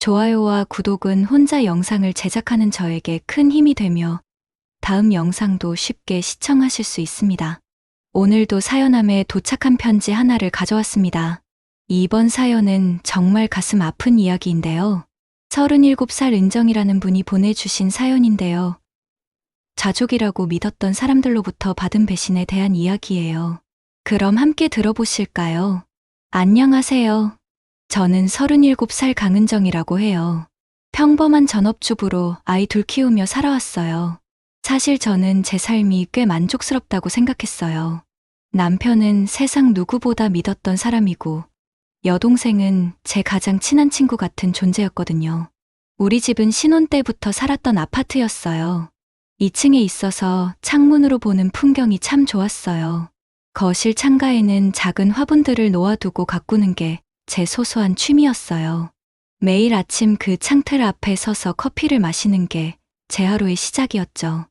좋아요와 구독은 혼자 영상을 제작하는 저에게 큰 힘이 되며 다음 영상도 쉽게 시청하실 수 있습니다. 오늘도 사연함에 도착한 편지 하나를 가져왔습니다. 이번 사연은 정말 가슴 아픈 이야기인데요. 37살 은정이라는 분이 보내주신 사연인데요. 자족이라고 믿었던 사람들로부터 받은 배신에 대한 이야기예요. 그럼 함께 들어보실까요? 안녕하세요. 저는 37살 강은정이라고 해요. 평범한 전업주부로 아이 둘 키우며 살아왔어요. 사실 저는 제 삶이 꽤 만족스럽다고 생각했어요. 남편은 세상 누구보다 믿었던 사람이고, 여동생은 제 가장 친한 친구 같은 존재였거든요. 우리 집은 신혼 때부터 살았던 아파트였어요. 2층에 있어서 창문으로 보는 풍경이 참 좋았어요. 거실 창가에는 작은 화분들을 놓아두고 가꾸는 게 제 소소한 취미였어요. 매일 아침 그 창틀 앞에 서서 커피를 마시는 게 제 하루의 시작이었죠.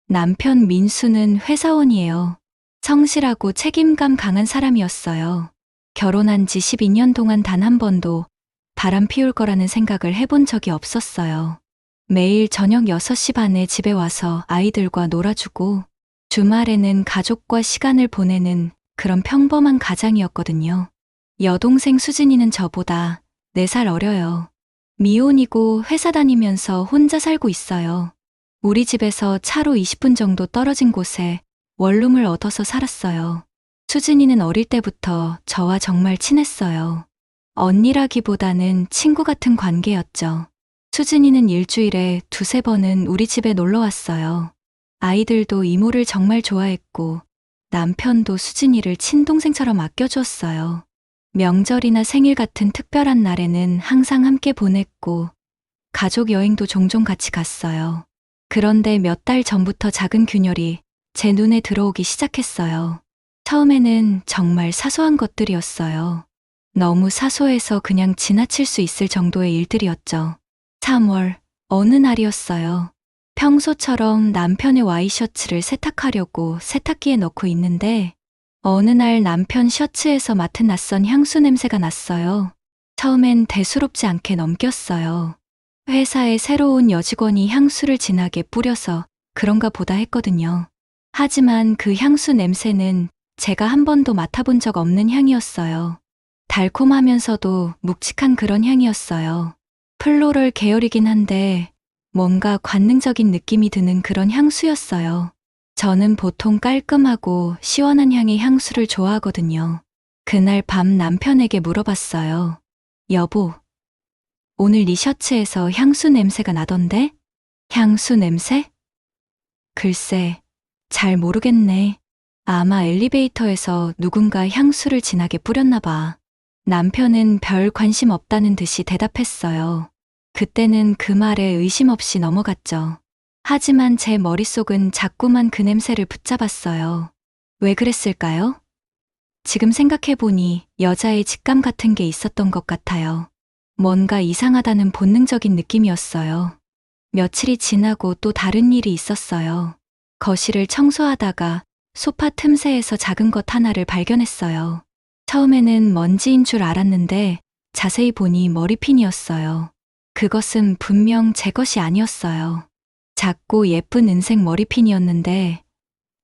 남편 민수는 회사원이에요. 성실하고 책임감 강한 사람이었어요. 결혼한 지 12년 동안 단 한 번도 바람 피울 거라는 생각을 해본 적이 없었어요. 매일 저녁 6시 반에 집에 와서 아이들과 놀아주고 주말에는 가족과 시간을 보내는 그런 평범한 가장이었거든요. 여동생 수진이는 저보다 4살 어려요. 미혼이고 회사 다니면서 혼자 살고 있어요. 우리 집에서 차로 20분 정도 떨어진 곳에 원룸을 얻어서 살았어요. 수진이는 어릴 때부터 저와 정말 친했어요. 언니라기보다는 친구 같은 관계였죠. 수진이는 일주일에 2~3번은 우리 집에 놀러 왔어요. 아이들도 이모를 정말 좋아했고 남편도 수진이를 친동생처럼 아껴주었어요. 명절이나 생일 같은 특별한 날에는 항상 함께 보냈고 가족 여행도 종종 같이 갔어요. 그런데 몇 달 전부터 작은 균열이 제 눈에 들어오기 시작했어요. 처음에는 정말 사소한 것들이었어요. 너무 사소해서 그냥 지나칠 수 있을 정도의 일들이었죠. 3월 어느 날이었어요. 평소처럼 남편의 와이셔츠를 세탁하려고 세탁기에 넣고 있는데 어느 날 남편 셔츠에서 맡은 낯선 향수 냄새가 났어요. 처음엔 대수롭지 않게 넘겼어요. 회사에 새로운 여직원이 향수를 진하게 뿌려서 그런가 보다 했거든요. 하지만 그 향수 냄새는 제가 한 번도 맡아본 적 없는 향이었어요. 달콤하면서도 묵직한 그런 향이었어요. 플로럴 계열이긴 한데 뭔가 관능적인 느낌이 드는 그런 향수였어요. 저는 보통 깔끔하고 시원한 향의 향수를 좋아하거든요. 그날 밤 남편에게 물어봤어요. 여보, 오늘 네 셔츠에서 향수 냄새가 나던데? 향수 냄새? 글쎄, 잘 모르겠네. 아마 엘리베이터에서 누군가 향수를 진하게 뿌렸나 봐. 남편은 별 관심 없다는 듯이 대답했어요. 그때는 그 말에 의심 없이 넘어갔죠. 하지만 제 머릿속은 자꾸만 그 냄새를 붙잡았어요. 왜 그랬을까요? 지금 생각해보니 여자의 직감 같은 게 있었던 것 같아요. 뭔가 이상하다는 본능적인 느낌이었어요. 며칠이 지나고 또 다른 일이 있었어요. 거실을 청소하다가 소파 틈새에서 작은 것 하나를 발견했어요. 처음에는 먼지인 줄 알았는데 자세히 보니 머리핀이었어요. 그것은 분명 제 것이 아니었어요. 작고 예쁜 은색 머리핀이었는데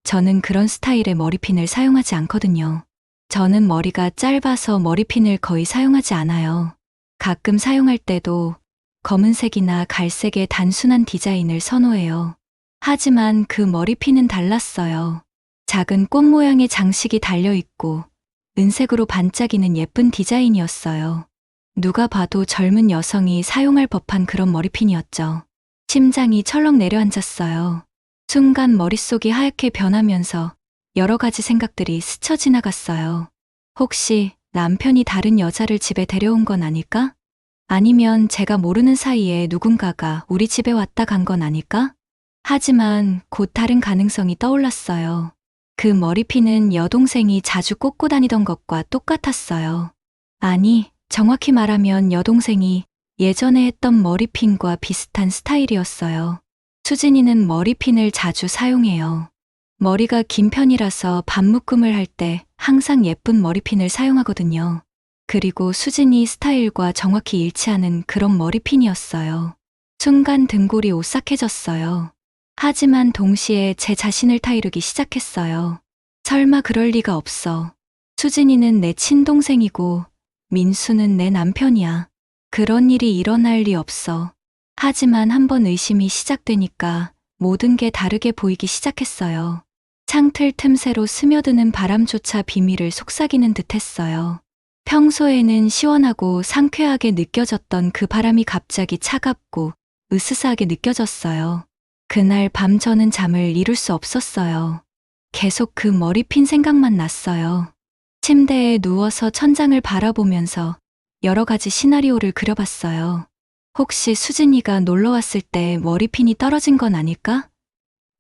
저는 그런 스타일의 머리핀을 사용하지 않거든요. 저는 머리가 짧아서 머리핀을 거의 사용하지 않아요. 가끔 사용할 때도 검은색이나 갈색의 단순한 디자인을 선호해요. 하지만 그 머리핀은 달랐어요. 작은 꽃 모양의 장식이 달려있고 은색으로 반짝이는 예쁜 디자인이었어요. 누가 봐도 젊은 여성이 사용할 법한 그런 머리핀이었죠. 심장이 철렁 내려앉았어요. 순간 머릿속이 하얗게 변하면서 여러 가지 생각들이 스쳐 지나갔어요. 혹시 남편이 다른 여자를 집에 데려온 건 아닐까? 아니면 제가 모르는 사이에 누군가가 우리 집에 왔다 간 건 아닐까? 하지만 곧 다른 가능성이 떠올랐어요. 그 머리핀은 여동생이 자주 꽂고 다니던 것과 똑같았어요. 아니, 정확히 말하면 여동생이 예전에 했던 머리핀과 비슷한 스타일이었어요. 수진이는 머리핀을 자주 사용해요. 머리가 긴 편이라서 반묶음을 할 때 항상 예쁜 머리핀을 사용하거든요. 그리고 수진이 스타일과 정확히 일치하는 그런 머리핀이었어요. 순간 등골이 오싹해졌어요. 하지만 동시에 제 자신을 타이르기 시작했어요. 설마 그럴 리가 없어. 수진이는 내 친동생이고 민수는 내 남편이야. 그런 일이 일어날 리 없어. 하지만 한번 의심이 시작되니까 모든 게 다르게 보이기 시작했어요. 창틀 틈새로 스며드는 바람조차 비밀을 속삭이는 듯했어요. 평소에는 시원하고 상쾌하게 느껴졌던 그 바람이 갑자기 차갑고 으스스하게 느껴졌어요. 그날 밤 저는 잠을 이룰 수 없었어요. 계속 그 머리핀 생각만 났어요. 침대에 누워서 천장을 바라보면서 여러 가지 시나리오를 그려봤어요. 혹시 수진이가 놀러 왔을 때 머리핀이 떨어진 건 아닐까?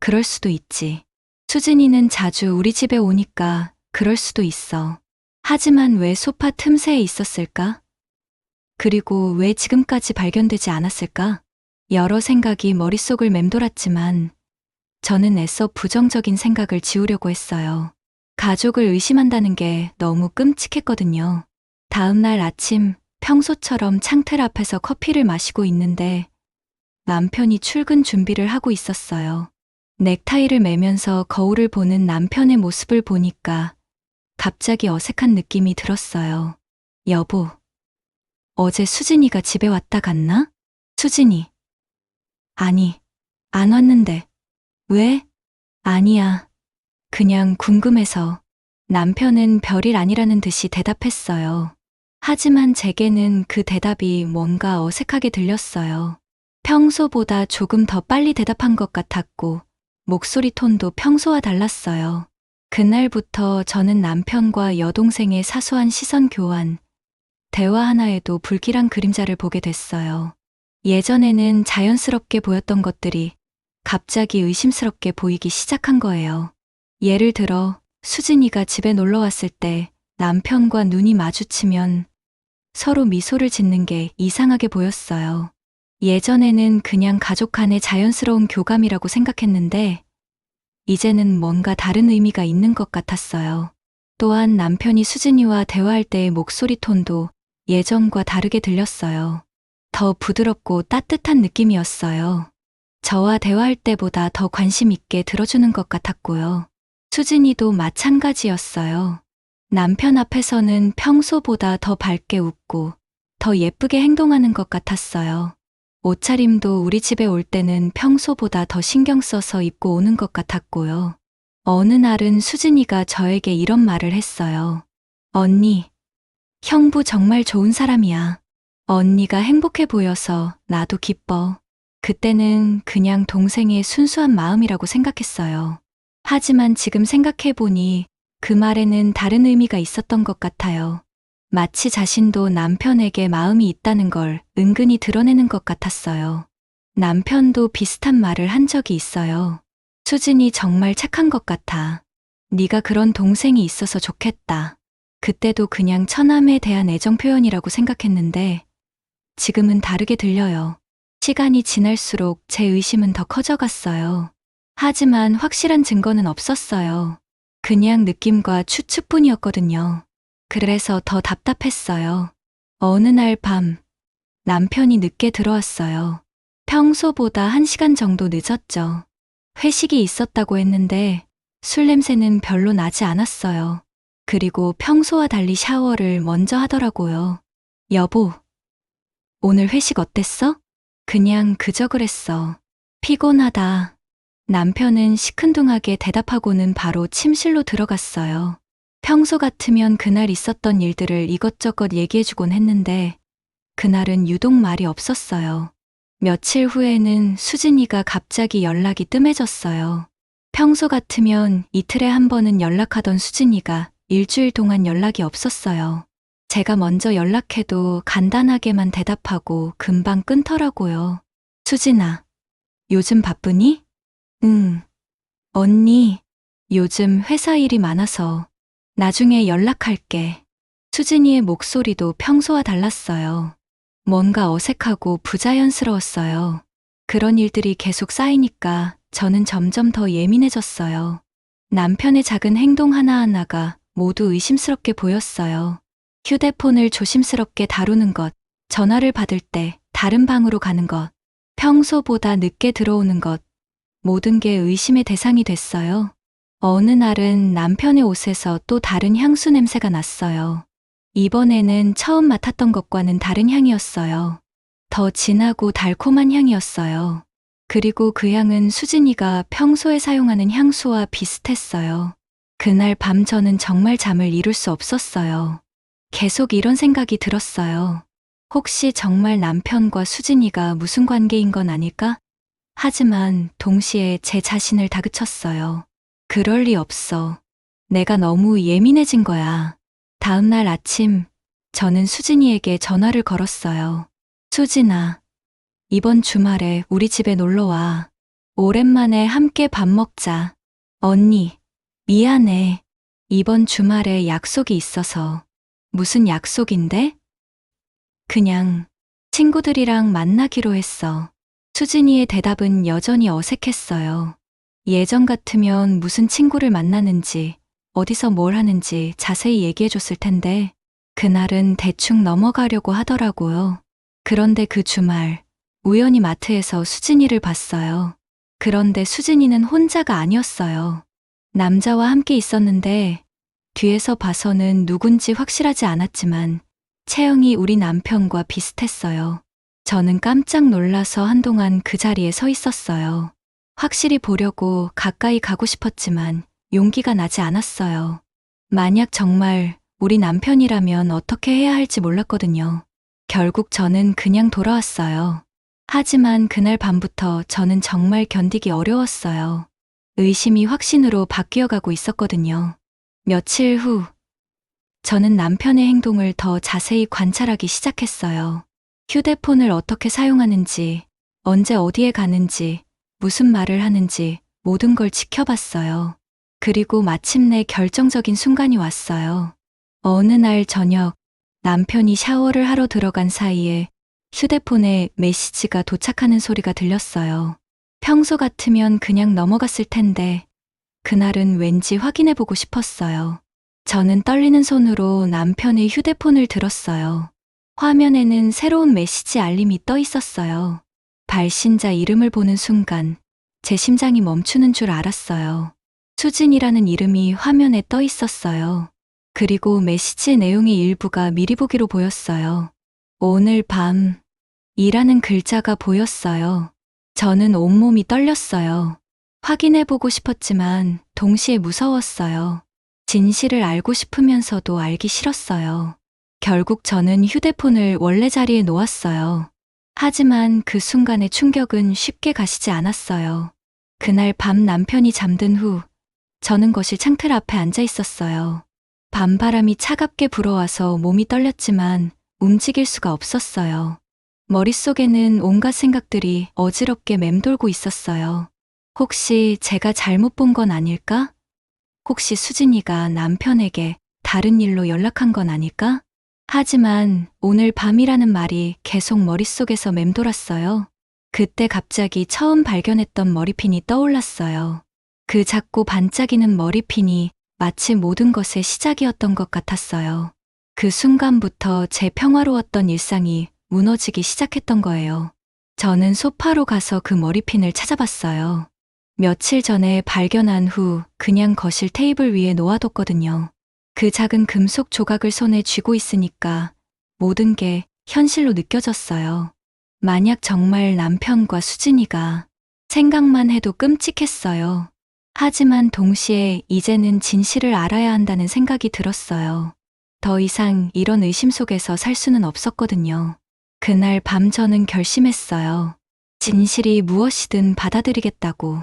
그럴 수도 있지. 수진이는 자주 우리 집에 오니까 그럴 수도 있어. 하지만 왜 소파 틈새에 있었을까? 그리고 왜 지금까지 발견되지 않았을까? 여러 생각이 머릿속을 맴돌았지만 저는 애써 부정적인 생각을 지우려고 했어요. 가족을 의심한다는 게 너무 끔찍했거든요. 다음 날 아침 평소처럼 창틀 앞에서 커피를 마시고 있는데 남편이 출근 준비를 하고 있었어요. 넥타이를 매면서 거울을 보는 남편의 모습을 보니까 갑자기 어색한 느낌이 들었어요. 여보, 어제 수진이가 집에 왔다 갔나? 수진이. 아니, 안 왔는데. 왜? 아니야. 그냥 궁금해서. 남편은 별일 아니라는 듯이 대답했어요. 하지만 제게는 그 대답이 뭔가 어색하게 들렸어요. 평소보다 조금 더 빨리 대답한 것 같았고, 목소리 톤도 평소와 달랐어요. 그날부터 저는 남편과 여동생의 사소한 시선 교환, 대화 하나에도 불길한 그림자를 보게 됐어요. 예전에는 자연스럽게 보였던 것들이 갑자기 의심스럽게 보이기 시작한 거예요. 예를 들어 수진이가 집에 놀러 왔을 때 남편과 눈이 마주치면 서로 미소를 짓는 게 이상하게 보였어요. 예전에는 그냥 가족 간의 자연스러운 교감이라고 생각했는데 이제는 뭔가 다른 의미가 있는 것 같았어요. 또한 남편이 수진이와 대화할 때의 목소리 톤도 예전과 다르게 들렸어요. 더 부드럽고 따뜻한 느낌이었어요. 저와 대화할 때보다 더 관심 있게 들어주는 것 같았고요. 수진이도 마찬가지였어요. 남편 앞에서는 평소보다 더 밝게 웃고 더 예쁘게 행동하는 것 같았어요. 옷차림도 우리 집에 올 때는 평소보다 더 신경 써서 입고 오는 것 같았고요. 어느 날은 수진이가 저에게 이런 말을 했어요. 언니, 형부 정말 좋은 사람이야. 언니가 행복해 보여서 나도 기뻐. 그때는 그냥 동생의 순수한 마음이라고 생각했어요. 하지만 지금 생각해보니 그 말에는 다른 의미가 있었던 것 같아요. 마치 자신도 남편에게 마음이 있다는 걸 은근히 드러내는 것 같았어요. 남편도 비슷한 말을 한 적이 있어요. 수진이 정말 착한 것 같아. 네가 그런 동생이 있어서 좋겠다. 그때도 그냥 처남에 대한 애정 표현이라고 생각했는데 지금은 다르게 들려요. 시간이 지날수록 제 의심은 더 커져갔어요. 하지만 확실한 증거는 없었어요. 그냥 느낌과 추측뿐이었거든요. 그래서 더 답답했어요. 어느 날 밤, 남편이 늦게 들어왔어요. 평소보다 1시간 정도 늦었죠. 회식이 있었다고 했는데 술 냄새는 별로 나지 않았어요. 그리고 평소와 달리 샤워를 먼저 하더라고요. 여보, 오늘 회식 어땠어? 그냥 그저 그랬어. 피곤하다. 남편은 시큰둥하게 대답하고는 바로 침실로 들어갔어요. 평소 같으면 그날 있었던 일들을 이것저것 얘기해주곤 했는데 그날은 유독 말이 없었어요. 며칠 후에는 수진이가 갑자기 연락이 뜸해졌어요. 평소 같으면 이틀에 한 번은 연락하던 수진이가 일주일 동안 연락이 없었어요. 제가 먼저 연락해도 간단하게만 대답하고 금방 끊더라고요. 수진아, 요즘 바쁘니? 응. 언니, 요즘 회사 일이 많아서 나중에 연락할게. 수진이의 목소리도 평소와 달랐어요. 뭔가 어색하고 부자연스러웠어요. 그런 일들이 계속 쌓이니까 저는 점점 더 예민해졌어요. 남편의 작은 행동 하나하나가 모두 의심스럽게 보였어요. 휴대폰을 조심스럽게 다루는 것, 전화를 받을 때 다른 방으로 가는 것, 평소보다 늦게 들어오는 것, 모든 게 의심의 대상이 됐어요. 어느 날은 남편의 옷에서 또 다른 향수 냄새가 났어요. 이번에는 처음 맡았던 것과는 다른 향이었어요. 더 진하고 달콤한 향이었어요. 그리고 그 향은 수진이가 평소에 사용하는 향수와 비슷했어요. 그날 밤 저는 정말 잠을 이룰 수 없었어요. 계속 이런 생각이 들었어요. 혹시 정말 남편과 수진이가 무슨 관계인 건 아닐까? 하지만 동시에 제 자신을 다그쳤어요. 그럴 리 없어. 내가 너무 예민해진 거야. 다음 날 아침, 저는 수진이에게 전화를 걸었어요. 수진아, 이번 주말에 우리 집에 놀러 와. 오랜만에 함께 밥 먹자. 언니, 미안해. 이번 주말에 약속이 있어서. 무슨 약속인데? 그냥 친구들이랑 만나기로 했어. 수진이의 대답은 여전히 어색했어요. 예전 같으면 무슨 친구를 만나는지, 어디서 뭘 하는지 자세히 얘기해 줬을 텐데, 그날은 대충 넘어가려고 하더라고요. 그런데 그 주말, 우연히 마트에서 수진이를 봤어요. 그런데 수진이는 혼자가 아니었어요. 남자와 함께 있었는데, 뒤에서 봐서는 누군지 확실하지 않았지만, 체형이 우리 남편과 비슷했어요. 저는 깜짝 놀라서 한동안 그 자리에 서 있었어요. 확실히 보려고 가까이 가고 싶었지만 용기가 나지 않았어요. 만약 정말 우리 남편이라면 어떻게 해야 할지 몰랐거든요. 결국 저는 그냥 돌아왔어요. 하지만 그날 밤부터 저는 정말 견디기 어려웠어요. 의심이 확신으로 바뀌어가고 있었거든요. 며칠 후, 저는 남편의 행동을 더 자세히 관찰하기 시작했어요. 휴대폰을 어떻게 사용하는지, 언제 어디에 가는지, 무슨 말을 하는지 모든 걸 지켜봤어요. 그리고 마침내 결정적인 순간이 왔어요. 어느 날 저녁, 남편이 샤워를 하러 들어간 사이에 휴대폰에 메시지가 도착하는 소리가 들렸어요. 평소 같으면 그냥 넘어갔을 텐데, 그날은 왠지 확인해보고 싶었어요. 저는 떨리는 손으로 남편의 휴대폰을 들었어요. 화면에는 새로운 메시지 알림이 떠 있었어요. 발신자 이름을 보는 순간 제 심장이 멈추는 줄 알았어요. 수진이라는 이름이 화면에 떠 있었어요. 그리고 메시지의 내용의 일부가 미리 보기로 보였어요. 오늘 밤 이라는 글자가 보였어요. 저는 온몸이 떨렸어요. 확인해보고 싶었지만 동시에 무서웠어요. 진실을 알고 싶으면서도 알기 싫었어요. 결국 저는 휴대폰을 원래 자리에 놓았어요. 하지만 그 순간의 충격은 쉽게 가시지 않았어요. 그날 밤 남편이 잠든 후 저는 거실 창틀 앞에 앉아 있었어요. 밤바람이 차갑게 불어와서 몸이 떨렸지만 움직일 수가 없었어요. 머릿속에는 온갖 생각들이 어지럽게 맴돌고 있었어요. 혹시 제가 잘못 본 건 아닐까? 혹시 수진이가 남편에게 다른 일로 연락한 건 아닐까? 하지만 오늘 밤이라는 말이 계속 머릿속에서 맴돌았어요. 그때 갑자기 처음 발견했던 머리핀이 떠올랐어요. 그 작고 반짝이는 머리핀이 마치 모든 것의 시작이었던 것 같았어요. 그 순간부터 제 평화로웠던 일상이 무너지기 시작했던 거예요. 저는 소파로 가서 그 머리핀을 찾아봤어요. 며칠 전에 발견한 후 그냥 거실 테이블 위에 놓아뒀거든요. 그 작은 금속 조각을 손에 쥐고 있으니까 모든 게 현실로 느껴졌어요. 만약 정말 남편과 수진이가 생각만 해도 끔찍했어요. 하지만 동시에 이제는 진실을 알아야 한다는 생각이 들었어요. 더 이상 이런 의심 속에서 살 수는 없었거든요. 그날 밤 저는 결심했어요. 진실이 무엇이든 받아들이겠다고.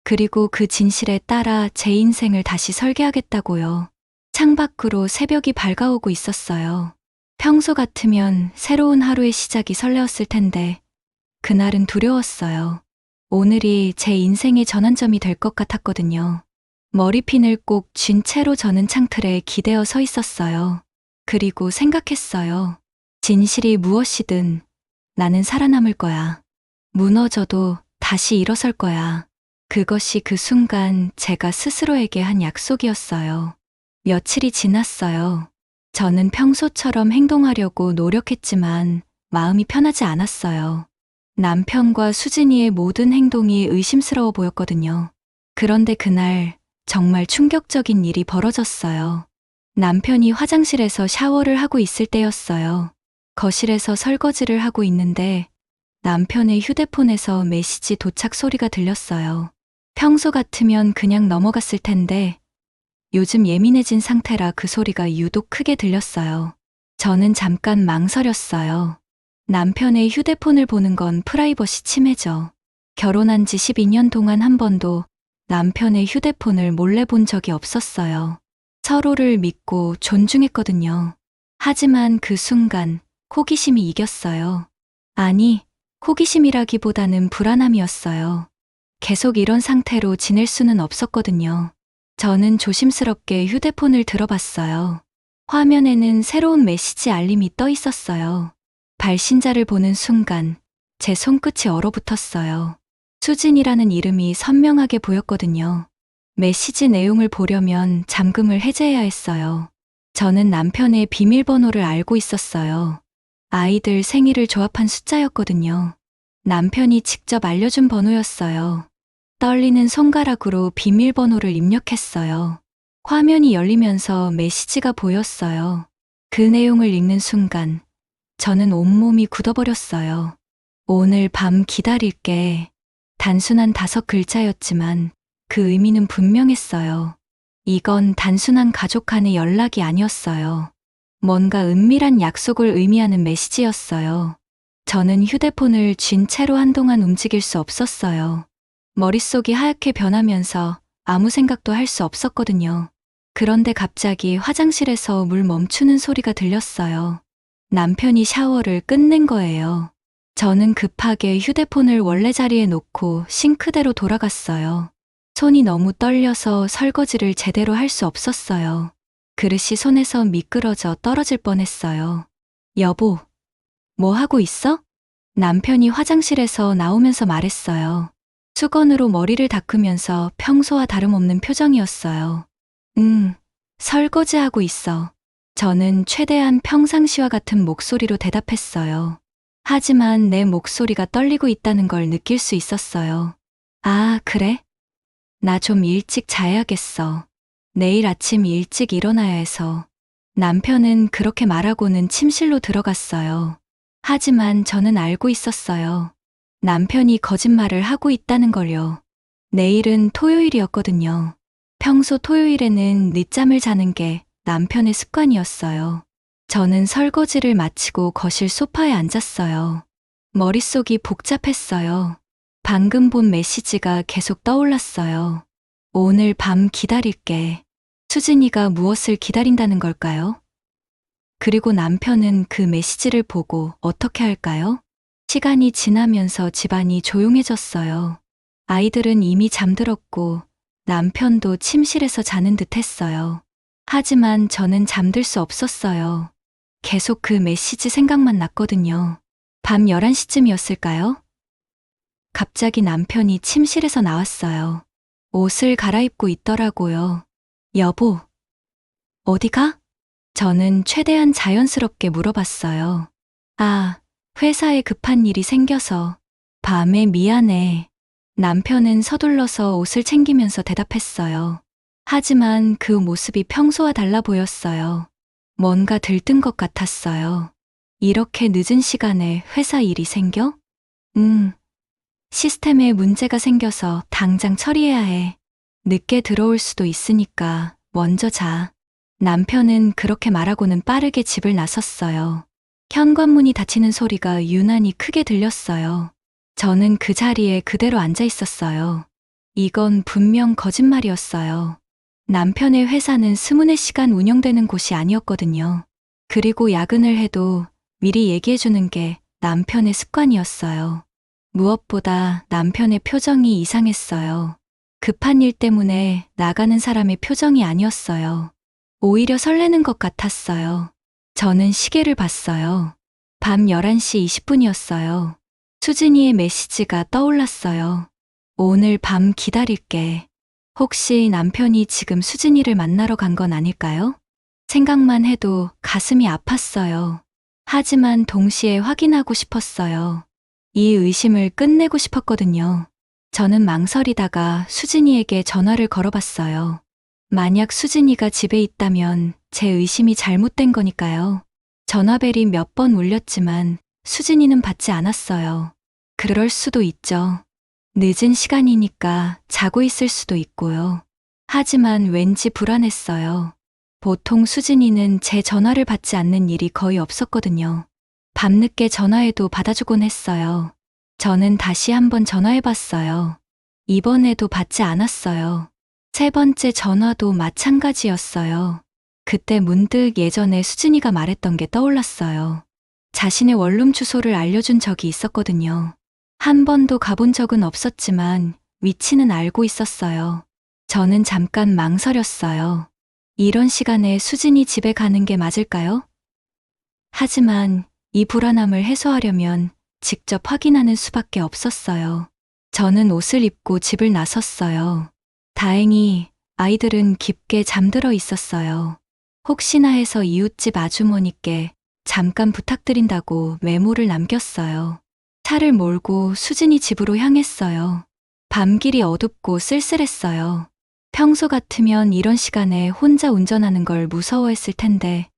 그리고 그 진실에 따라 제 인생을 다시 설계하겠다고요. 창밖으로 새벽이 밝아오고 있었어요. 평소 같으면 새로운 하루의 시작이 설레었을 텐데 그날은 두려웠어요. 오늘이 제 인생의 전환점이 될 것 같았거든요. 머리핀을 꼭 쥔 채로 저는 창틀에 기대어 서 있었어요. 그리고 생각했어요. 진실이 무엇이든 나는 살아남을 거야. 무너져도 다시 일어설 거야. 그것이 그 순간 제가 스스로에게 한 약속이었어요. 며칠이 지났어요. 저는 평소처럼 행동하려고 노력했지만 마음이 편하지 않았어요. 남편과 수진이의 모든 행동이 의심스러워 보였거든요. 그런데 그날 정말 충격적인 일이 벌어졌어요. 남편이 화장실에서 샤워를 하고 있을 때였어요. 거실에서 설거지를 하고 있는데 남편의 휴대폰에서 메시지 도착 소리가 들렸어요. 평소 같으면 그냥 넘어갔을 텐데 요즘 예민해진 상태라 그 소리가 유독 크게 들렸어요. 저는 잠깐 망설였어요. 남편의 휴대폰을 보는 건 프라이버시 침해죠. 결혼한 지 12년 동안 한 번도 남편의 휴대폰을 몰래 본 적이 없었어요. 서로를 믿고 존중했거든요. 하지만 그 순간 호기심이 이겼어요. 아니, 호기심이라기보다는 불안함이었어요. 계속 이런 상태로 지낼 수는 없었거든요. 저는 조심스럽게 휴대폰을 들어봤어요. 화면에는 새로운 메시지 알림이 떠 있었어요. 발신자를 보는 순간 제 손끝이 얼어붙었어요. 수진이라는 이름이 선명하게 보였거든요. 메시지 내용을 보려면 잠금을 해제해야 했어요. 저는 남편의 비밀번호를 알고 있었어요. 아이들 생일을 조합한 숫자였거든요. 남편이 직접 알려준 번호였어요. 떨리는 손가락으로 비밀번호를 입력했어요. 화면이 열리면서 메시지가 보였어요. 그 내용을 읽는 순간 저는 온몸이 굳어버렸어요. 오늘 밤 기다릴게. 단순한 5글자였지만 그 의미는 분명했어요. 이건 단순한 가족 간의 연락이 아니었어요. 뭔가 은밀한 약속을 의미하는 메시지였어요. 저는 휴대폰을 쥔 채로 한동안 움직일 수 없었어요. 머릿속이 하얗게 변하면서 아무 생각도 할 수 없었거든요. 그런데 갑자기 화장실에서 물 멈추는 소리가 들렸어요. 남편이 샤워를 끝낸 거예요. 저는 급하게 휴대폰을 원래 자리에 놓고 싱크대로 돌아갔어요. 손이 너무 떨려서 설거지를 제대로 할 수 없었어요. 그릇이 손에서 미끄러져 떨어질 뻔했어요. 여보, 뭐 하고 있어? 남편이 화장실에서 나오면서 말했어요. 수건으로 머리를 닦으면서 평소와 다름없는 표정이었어요. 설거지하고 있어. 저는 최대한 평상시와 같은 목소리로 대답했어요. 하지만 내 목소리가 떨리고 있다는 걸 느낄 수 있었어요. 아, 그래? 나 좀 일찍 자야겠어. 내일 아침 일찍 일어나야 해서. 남편은 그렇게 말하고는 침실로 들어갔어요. 하지만 저는 알고 있었어요. 남편이 거짓말을 하고 있다는 걸요. 내일은 토요일이었거든요. 평소 토요일에는 늦잠을 자는 게 남편의 습관이었어요. 저는 설거지를 마치고 거실 소파에 앉았어요. 머릿속이 복잡했어요. 방금 본 메시지가 계속 떠올랐어요. 오늘 밤 기다릴게. 수진이가 무엇을 기다린다는 걸까요? 그리고 남편은 그 메시지를 보고 어떻게 할까요? 시간이 지나면서 집안이 조용해졌어요. 아이들은 이미 잠들었고 남편도 침실에서 자는 듯 했어요. 하지만 저는 잠들 수 없었어요. 계속 그 메시지 생각만 났거든요. 밤 11시쯤이었을까요? 갑자기 남편이 침실에서 나왔어요. 옷을 갈아입고 있더라고요. 여보, 어디가? 저는 최대한 자연스럽게 물어봤어요. 아, 회사에 급한 일이 생겨서. 밤에 미안해. 남편은 서둘러서 옷을 챙기면서 대답했어요. 하지만 그 모습이 평소와 달라 보였어요. 뭔가 들뜬 것 같았어요. 이렇게 늦은 시간에 회사 일이 생겨? 시스템에 문제가 생겨서 당장 처리해야 해. 늦게 들어올 수도 있으니까 먼저 자. 남편은 그렇게 말하고는 빠르게 집을 나섰어요. 현관문이 닫히는 소리가 유난히 크게 들렸어요. 저는 그 자리에 그대로 앉아 있었어요. 이건 분명 거짓말이었어요. 남편의 회사는 24시간 운영되는 곳이 아니었거든요. 그리고 야근을 해도 미리 얘기해주는 게 남편의 습관이었어요. 무엇보다 남편의 표정이 이상했어요. 급한 일 때문에 나가는 사람의 표정이 아니었어요. 오히려 설레는 것 같았어요. 저는 시계를 봤어요. 밤 11시 20분이었어요. 수진이의 메시지가 떠올랐어요. 오늘 밤 기다릴게. 혹시 남편이 지금 수진이를 만나러 간 건 아닐까요? 생각만 해도 가슴이 아팠어요. 하지만 동시에 확인하고 싶었어요. 이 의심을 끝내고 싶었거든요. 저는 망설이다가 수진이에게 전화를 걸어봤어요. 만약 수진이가 집에 있다면 제 의심이 잘못된 거니까요. 전화벨이 몇 번 울렸지만 수진이는 받지 않았어요. 그럴 수도 있죠. 늦은 시간이니까 자고 있을 수도 있고요. 하지만 왠지 불안했어요. 보통 수진이는 제 전화를 받지 않는 일이 거의 없었거든요. 밤늦게 전화해도 받아주곤 했어요. 저는 다시 한번 전화해봤어요. 이번에도 받지 않았어요. 세 번째 전화도 마찬가지였어요. 그때 문득 예전에 수진이가 말했던 게 떠올랐어요. 자신의 원룸 주소를 알려준 적이 있었거든요. 한 번도 가본 적은 없었지만 위치는 알고 있었어요. 저는 잠깐 망설였어요. 이런 시간에 수진이 집에 가는 게 맞을까요? 하지만 이 불안함을 해소하려면 직접 확인하는 수밖에 없었어요. 저는 옷을 입고 집을 나섰어요. 다행히 아이들은 깊게 잠들어 있었어요. 혹시나 해서 이웃집 아주머니께 잠깐 부탁드린다고 메모를 남겼어요. 차를 몰고 수진이 집으로 향했어요. 밤길이 어둡고 쓸쓸했어요. 평소 같으면 이런 시간에 혼자 운전하는 걸 무서워했을 텐데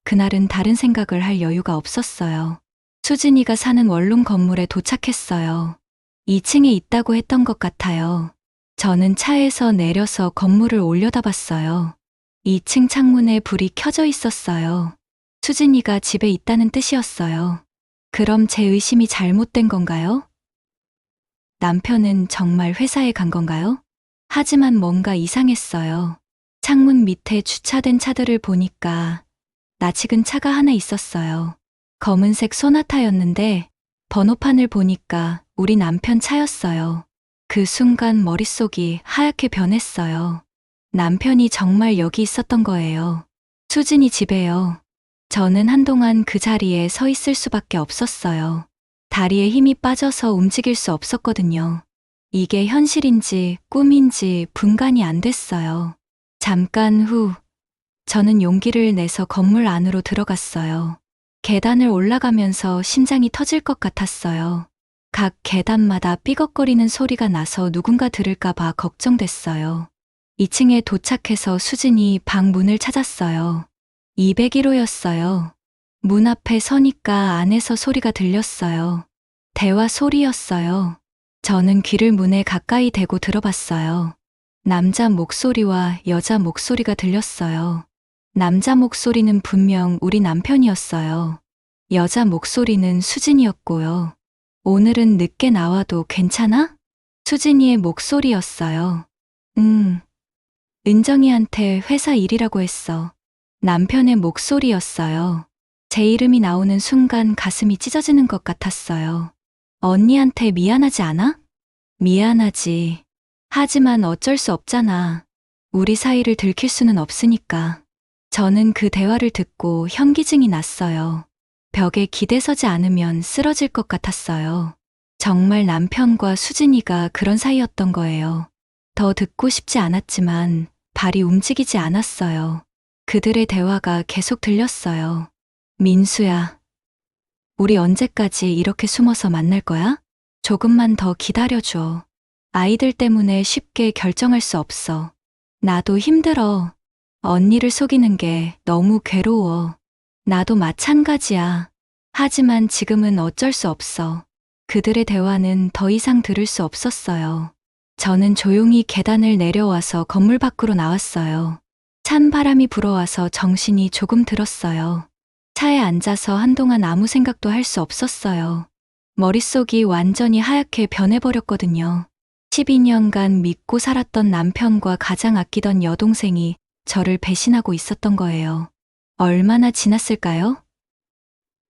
그날은 다른 생각을 할 여유가 없었어요. 수진이가 사는 원룸 건물에 도착했어요. 2층에 있다고 했던 것 같아요. 저는 차에서 내려서 건물을 올려다봤어요. 2층 창문에 불이 켜져 있었어요. 수진이가 집에 있다는 뜻이었어요. 그럼 제 의심이 잘못된 건가요? 남편은 정말 회사에 간 건가요? 하지만 뭔가 이상했어요. 창문 밑에 주차된 차들을 보니까 낯익은 차가 하나 있었어요. 검은색 소나타였는데 번호판을 보니까 우리 남편 차였어요. 그 순간 머릿속이 하얗게 변했어요. 남편이 정말 여기 있었던 거예요. 수진이 집에요. 저는 한동안 그 자리에 서 있을 수밖에 없었어요. 다리에 힘이 빠져서 움직일 수 없었거든요. 이게 현실인지 꿈인지 분간이 안 됐어요. 잠깐 후, 저는 용기를 내서 건물 안으로 들어갔어요. 계단을 올라가면서 심장이 터질 것 같았어요. 각 계단마다 삐걱거리는 소리가 나서 누군가 들을까봐 걱정됐어요. 2층에 도착해서 수진이 방 문을 찾았어요. 201호였어요. 문 앞에 서니까 안에서 소리가 들렸어요. 대화 소리였어요. 저는 귀를 문에 가까이 대고 들어봤어요. 남자 목소리와 여자 목소리가 들렸어요. 남자 목소리는 분명 우리 남편이었어요. 여자 목소리는 수진이었고요. 오늘은 늦게 나와도 괜찮아? 수진이의 목소리였어요. 은정이한테 회사 일이라고 했어. 남편의 목소리였어요. 제 이름이 나오는 순간 가슴이 찢어지는 것 같았어요. 언니한테 미안하지 않아? 미안하지. 하지만 어쩔 수 없잖아. 우리 사이를 들킬 수는 없으니까. 저는 그 대화를 듣고 현기증이 났어요. 벽에 기대서지 않으면 쓰러질 것 같았어요. 정말 남편과 수진이가 그런 사이였던 거예요. 더 듣고 싶지 않았지만 발이 움직이지 않았어요. 그들의 대화가 계속 들렸어요. 민수야, 우리 언제까지 이렇게 숨어서 만날 거야? 조금만 더 기다려줘. 아이들 때문에 쉽게 결정할 수 없어. 나도 힘들어. 언니를 속이는 게 너무 괴로워. 나도 마찬가지야. 하지만 지금은 어쩔 수 없어. 그들의 대화는 더 이상 들을 수 없었어요. 저는 조용히 계단을 내려와서 건물 밖으로 나왔어요. 찬 바람이 불어와서 정신이 조금 들었어요. 차에 앉아서 한동안 아무 생각도 할 수 없었어요. 머릿속이 완전히 하얗게 변해버렸거든요. 12년간 믿고 살았던 남편과 가장 아끼던 여동생이 저를 배신하고 있었던 거예요. 얼마나 지났을까요?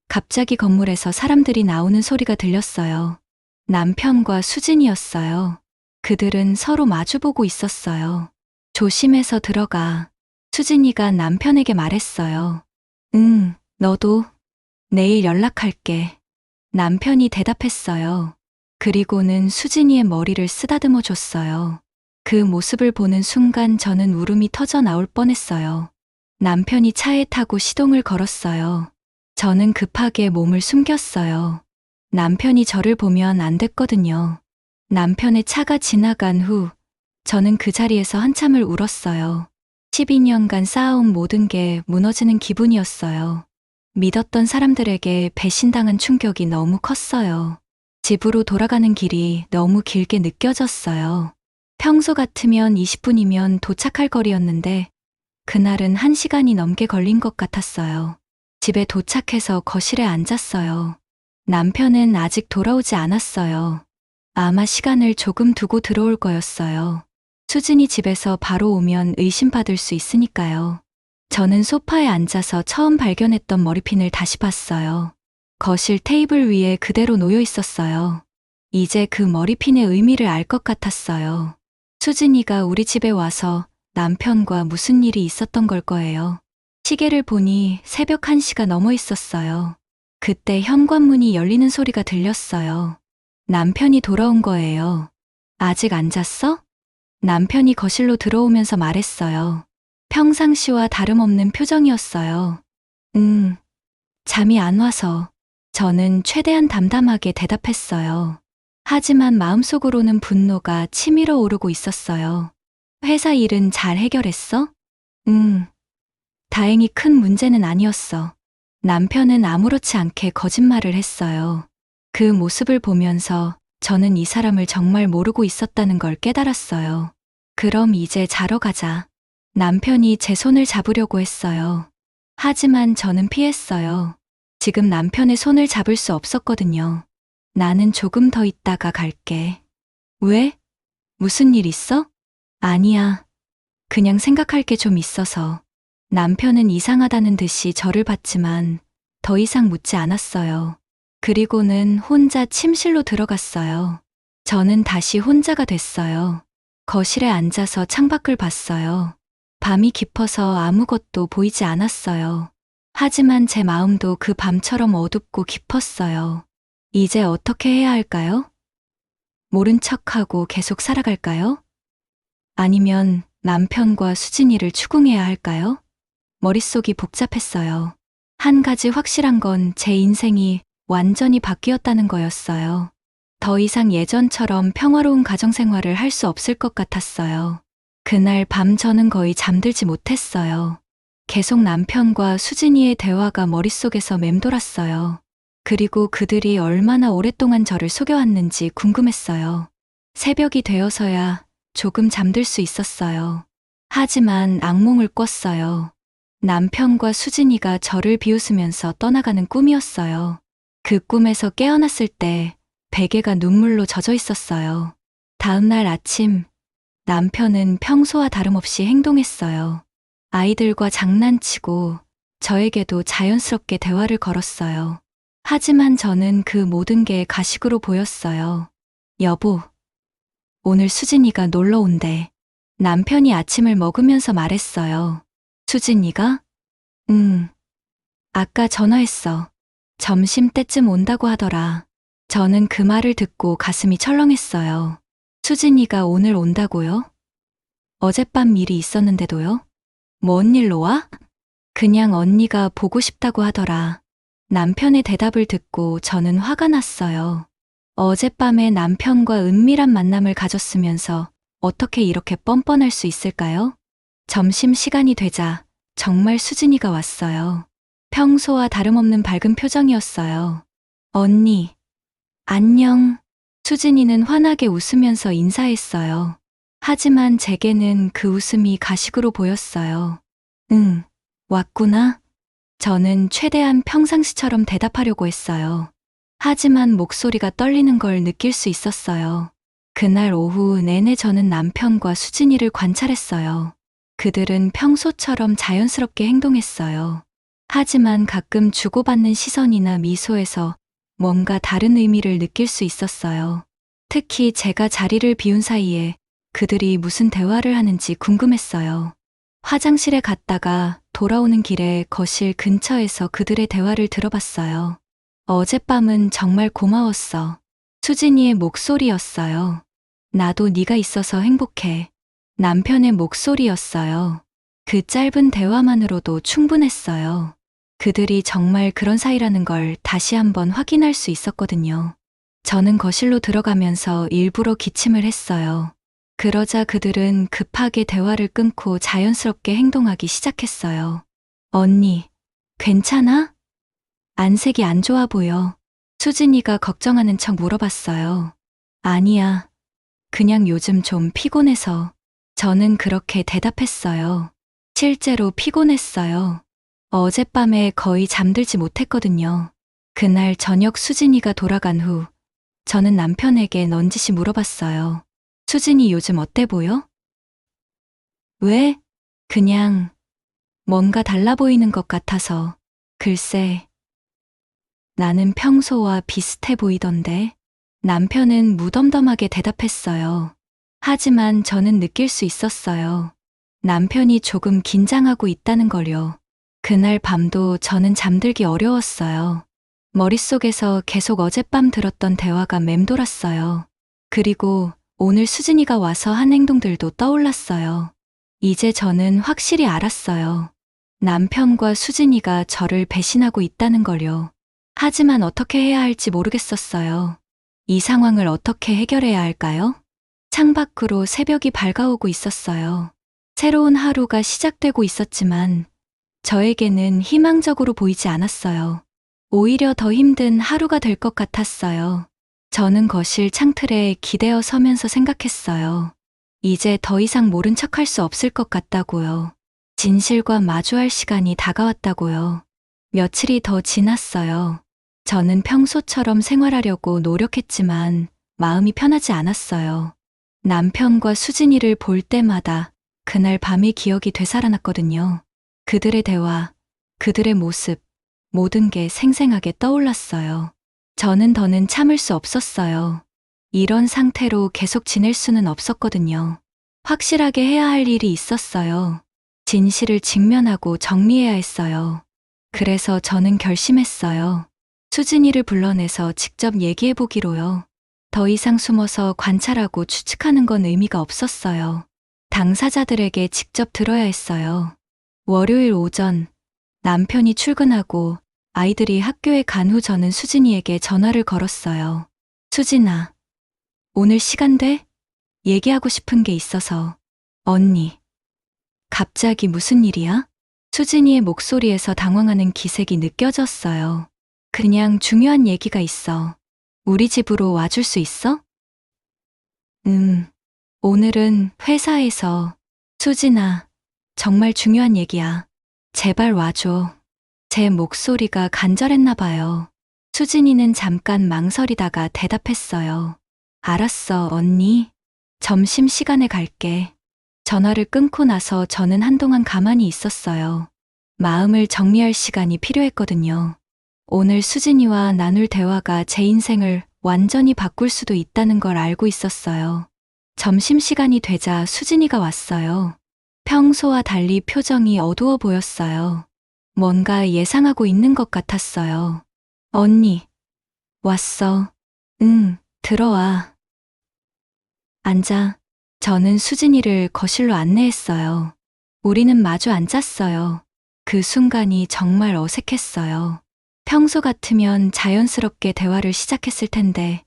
갑자기 건물에서 사람들이 나오는 소리가 들렸어요. 남편과 수진이었어요. 그들은 서로 마주보고 있었어요. 조심해서 들어가. 수진이가 남편에게 말했어요. 응, 너도. 내일 연락할게. 남편이 대답했어요. 그리고는 수진이의 머리를 쓰다듬어 줬어요. 그 모습을 보는 순간 저는 울음이 터져 나올 뻔했어요. 남편이 차에 타고 시동을 걸었어요. 저는 급하게 몸을 숨겼어요. 남편이 저를 보면 안 됐거든요. 남편의 차가 지나간 후 저는 그 자리에서 한참을 울었어요. 12년간 쌓아온 모든 게 무너지는 기분이었어요. 믿었던 사람들에게 배신당한 충격이 너무 컸어요. 집으로 돌아가는 길이 너무 길게 느껴졌어요. 평소 같으면 20분이면 도착할 거리였는데 그날은 1시간이 넘게 걸린 것 같았어요. 집에 도착해서 거실에 앉았어요. 남편은 아직 돌아오지 않았어요. 아마 시간을 조금 두고 들어올 거였어요. 수진이 집에서 바로 오면 의심받을 수 있으니까요. 저는 소파에 앉아서 처음 발견했던 머리핀을 다시 봤어요. 거실 테이블 위에 그대로 놓여 있었어요. 이제 그 머리핀의 의미를 알 것 같았어요. 수진이가 우리 집에 와서 남편과 무슨 일이 있었던 걸 거예요. 시계를 보니 새벽 1시가 넘어 있었어요. 그때 현관문이 열리는 소리가 들렸어요. 남편이 돌아온 거예요. 아직 안 잤어? 남편이 거실로 들어오면서 말했어요. 평상시와 다름없는 표정이었어요. 잠이 안 와서. 저는 최대한 담담하게 대답했어요. 하지만 마음속으로는 분노가 치밀어 오르고 있었어요. 회사 일은 잘 해결했어? 다행히 큰 문제는 아니었어. 남편은 아무렇지 않게 거짓말을 했어요. 그 모습을 보면서 저는 이 사람을 정말 모르고 있었다는 걸 깨달았어요. 그럼 이제 자러 가자. 남편이 제 손을 잡으려고 했어요. 하지만 저는 피했어요. 지금 남편의 손을 잡을 수 없었거든요. 나는 조금 더 있다가 갈게. 왜? 무슨 일 있어? 아니야. 그냥 생각할 게 좀 있어서. 남편은 이상하다는 듯이 저를 봤지만 더 이상 묻지 않았어요. 그리고는 혼자 침실로 들어갔어요. 저는 다시 혼자가 됐어요. 거실에 앉아서 창밖을 봤어요. 밤이 깊어서 아무것도 보이지 않았어요. 하지만 제 마음도 그 밤처럼 어둡고 깊었어요. 이제 어떻게 해야 할까요? 모른 척하고 계속 살아갈까요? 아니면 남편과 수진이를 추궁해야 할까요? 머릿속이 복잡했어요. 한 가지 확실한 건 제 인생이 완전히 바뀌었다는 거였어요. 더 이상 예전처럼 평화로운 가정생활을 할 수 없을 것 같았어요. 그날 밤 저는 거의 잠들지 못했어요. 계속 남편과 수진이의 대화가 머릿속에서 맴돌았어요. 그리고 그들이 얼마나 오랫동안 저를 속여왔는지 궁금했어요. 새벽이 되어서야 조금 잠들 수 있었어요. 하지만 악몽을 꿨어요. 남편과 수진이가 저를 비웃으면서 떠나가는 꿈이었어요. 그 꿈에서 깨어났을 때 베개가 눈물로 젖어 있었어요. 다음 날 아침, 남편은 평소와 다름없이 행동했어요. 아이들과 장난치고 저에게도 자연스럽게 대화를 걸었어요. 하지만 저는 그 모든 게 가식으로 보였어요. 여보, 오늘 수진이가 놀러 온대. 남편이 아침을 먹으면서 말했어요. 수진이가? 아까 전화했어. 점심때쯤 온다고 하더라. 저는 그 말을 듣고 가슴이 철렁했어요. 수진이가 오늘 온다고요? 어젯밤 일이 있었는데도요? 뭔 일로 와? 그냥 언니가 보고 싶다고 하더라. 남편의 대답을 듣고 저는 화가 났어요. 어젯밤에 남편과 은밀한 만남을 가졌으면서 어떻게 이렇게 뻔뻔할 수 있을까요? 점심시간이 되자 정말 수진이가 왔어요. 평소와 다름없는 밝은 표정이었어요. 언니, 안녕. 수진이는 환하게 웃으면서 인사했어요. 하지만 제게는 그 웃음이 가식으로 보였어요. 응, 왔구나. 저는 최대한 평상시처럼 대답하려고 했어요. 하지만 목소리가 떨리는 걸 느낄 수 있었어요. 그날 오후 내내 저는 남편과 수진이를 관찰했어요. 그들은 평소처럼 자연스럽게 행동했어요. 하지만 가끔 주고받는 시선이나 미소에서 뭔가 다른 의미를 느낄 수 있었어요. 특히 제가 자리를 비운 사이에 그들이 무슨 대화를 하는지 궁금했어요. 화장실에 갔다가 돌아오는 길에 거실 근처에서 그들의 대화를 들어봤어요. 어젯밤은 정말 고마웠어. 수진이의 목소리였어요. 나도 네가 있어서 행복해. 남편의 목소리였어요. 그 짧은 대화만으로도 충분했어요. 그들이 정말 그런 사이라는 걸 다시 한번 확인할 수 있었거든요. 저는 거실로 들어가면서 일부러 기침을 했어요. 그러자 그들은 급하게 대화를 끊고 자연스럽게 행동하기 시작했어요. 언니, 괜찮아? 안색이 안 좋아 보여. 수진이가 걱정하는 척 물어봤어요. 아니야. 그냥 요즘 좀 피곤해서. 저는 그렇게 대답했어요. 실제로 피곤했어요. 어젯밤에 거의 잠들지 못했거든요. 그날 저녁 수진이가 돌아간 후 저는 남편에게 넌지시 물어봤어요. 수진이 요즘 어때 보여? 왜? 그냥 뭔가 달라 보이는 것 같아서. 글쎄, 나는 평소와 비슷해 보이던데. 남편은 무덤덤하게 대답했어요. 하지만 저는 느낄 수 있었어요. 남편이 조금 긴장하고 있다는 걸요. 그날 밤도 저는 잠들기 어려웠어요. 머릿속에서 계속 어젯밤 들었던 대화가 맴돌았어요. 그리고 오늘 수진이가 와서 한 행동들도 떠올랐어요. 이제 저는 확실히 알았어요. 남편과 수진이가 저를 배신하고 있다는 걸요. 하지만 어떻게 해야 할지 모르겠었어요. 이 상황을 어떻게 해결해야 할까요? 창밖으로 새벽이 밝아오고 있었어요. 새로운 하루가 시작되고 있었지만 저에게는 희망적으로 보이지 않았어요. 오히려 더 힘든 하루가 될 것 같았어요. 저는 거실 창틀에 기대어 서면서 생각했어요. 이제 더 이상 모른 척할 수 없을 것 같다고요. 진실과 마주할 시간이 다가왔다고요. 며칠이 더 지났어요. 저는 평소처럼 생활하려고 노력했지만 마음이 편하지 않았어요. 남편과 수진이를 볼 때마다 그날 밤의 기억이 되살아났거든요. 그들의 대화, 그들의 모습, 모든 게 생생하게 떠올랐어요. 저는 더는 참을 수 없었어요. 이런 상태로 계속 지낼 수는 없었거든요. 확실하게 해야 할 일이 있었어요. 진실을 직면하고 정리해야 했어요. 그래서 저는 결심했어요. 수진이를 불러내서 직접 얘기해보기로요. 더 이상 숨어서 관찰하고 추측하는 건 의미가 없었어요. 당사자들에게 직접 들어야 했어요. 월요일 오전, 남편이 출근하고 아이들이 학교에 간 후 저는 수진이에게 전화를 걸었어요. 수진아, 오늘 시간 돼? 얘기하고 싶은 게 있어서. 언니, 갑자기 무슨 일이야? 수진이의 목소리에서 당황하는 기색이 느껴졌어요. 그냥 중요한 얘기가 있어. 우리 집으로 와줄 수 있어? 오늘은 회사에서. 수진아, 정말 중요한 얘기야. 제발 와줘. 제 목소리가 간절했나 봐요. 수진이는 잠깐 망설이다가 대답했어요. 알았어, 언니. 점심시간에 갈게. 전화를 끊고 나서 저는 한동안 가만히 있었어요. 마음을 정리할 시간이 필요했거든요. 오늘 수진이와 나눌 대화가 제 인생을 완전히 바꿀 수도 있다는 걸 알고 있었어요. 점심시간이 되자 수진이가 왔어요. 평소와 달리 표정이 어두워 보였어요. 뭔가 예상하고 있는 것 같았어요. 언니, 왔어. 응, 들어와. 앉아. 저는 수진이를 거실로 안내했어요. 우리는 마주 앉았어요. 그 순간이 정말 어색했어요. 평소 같으면 자연스럽게 대화를 시작했을 텐데,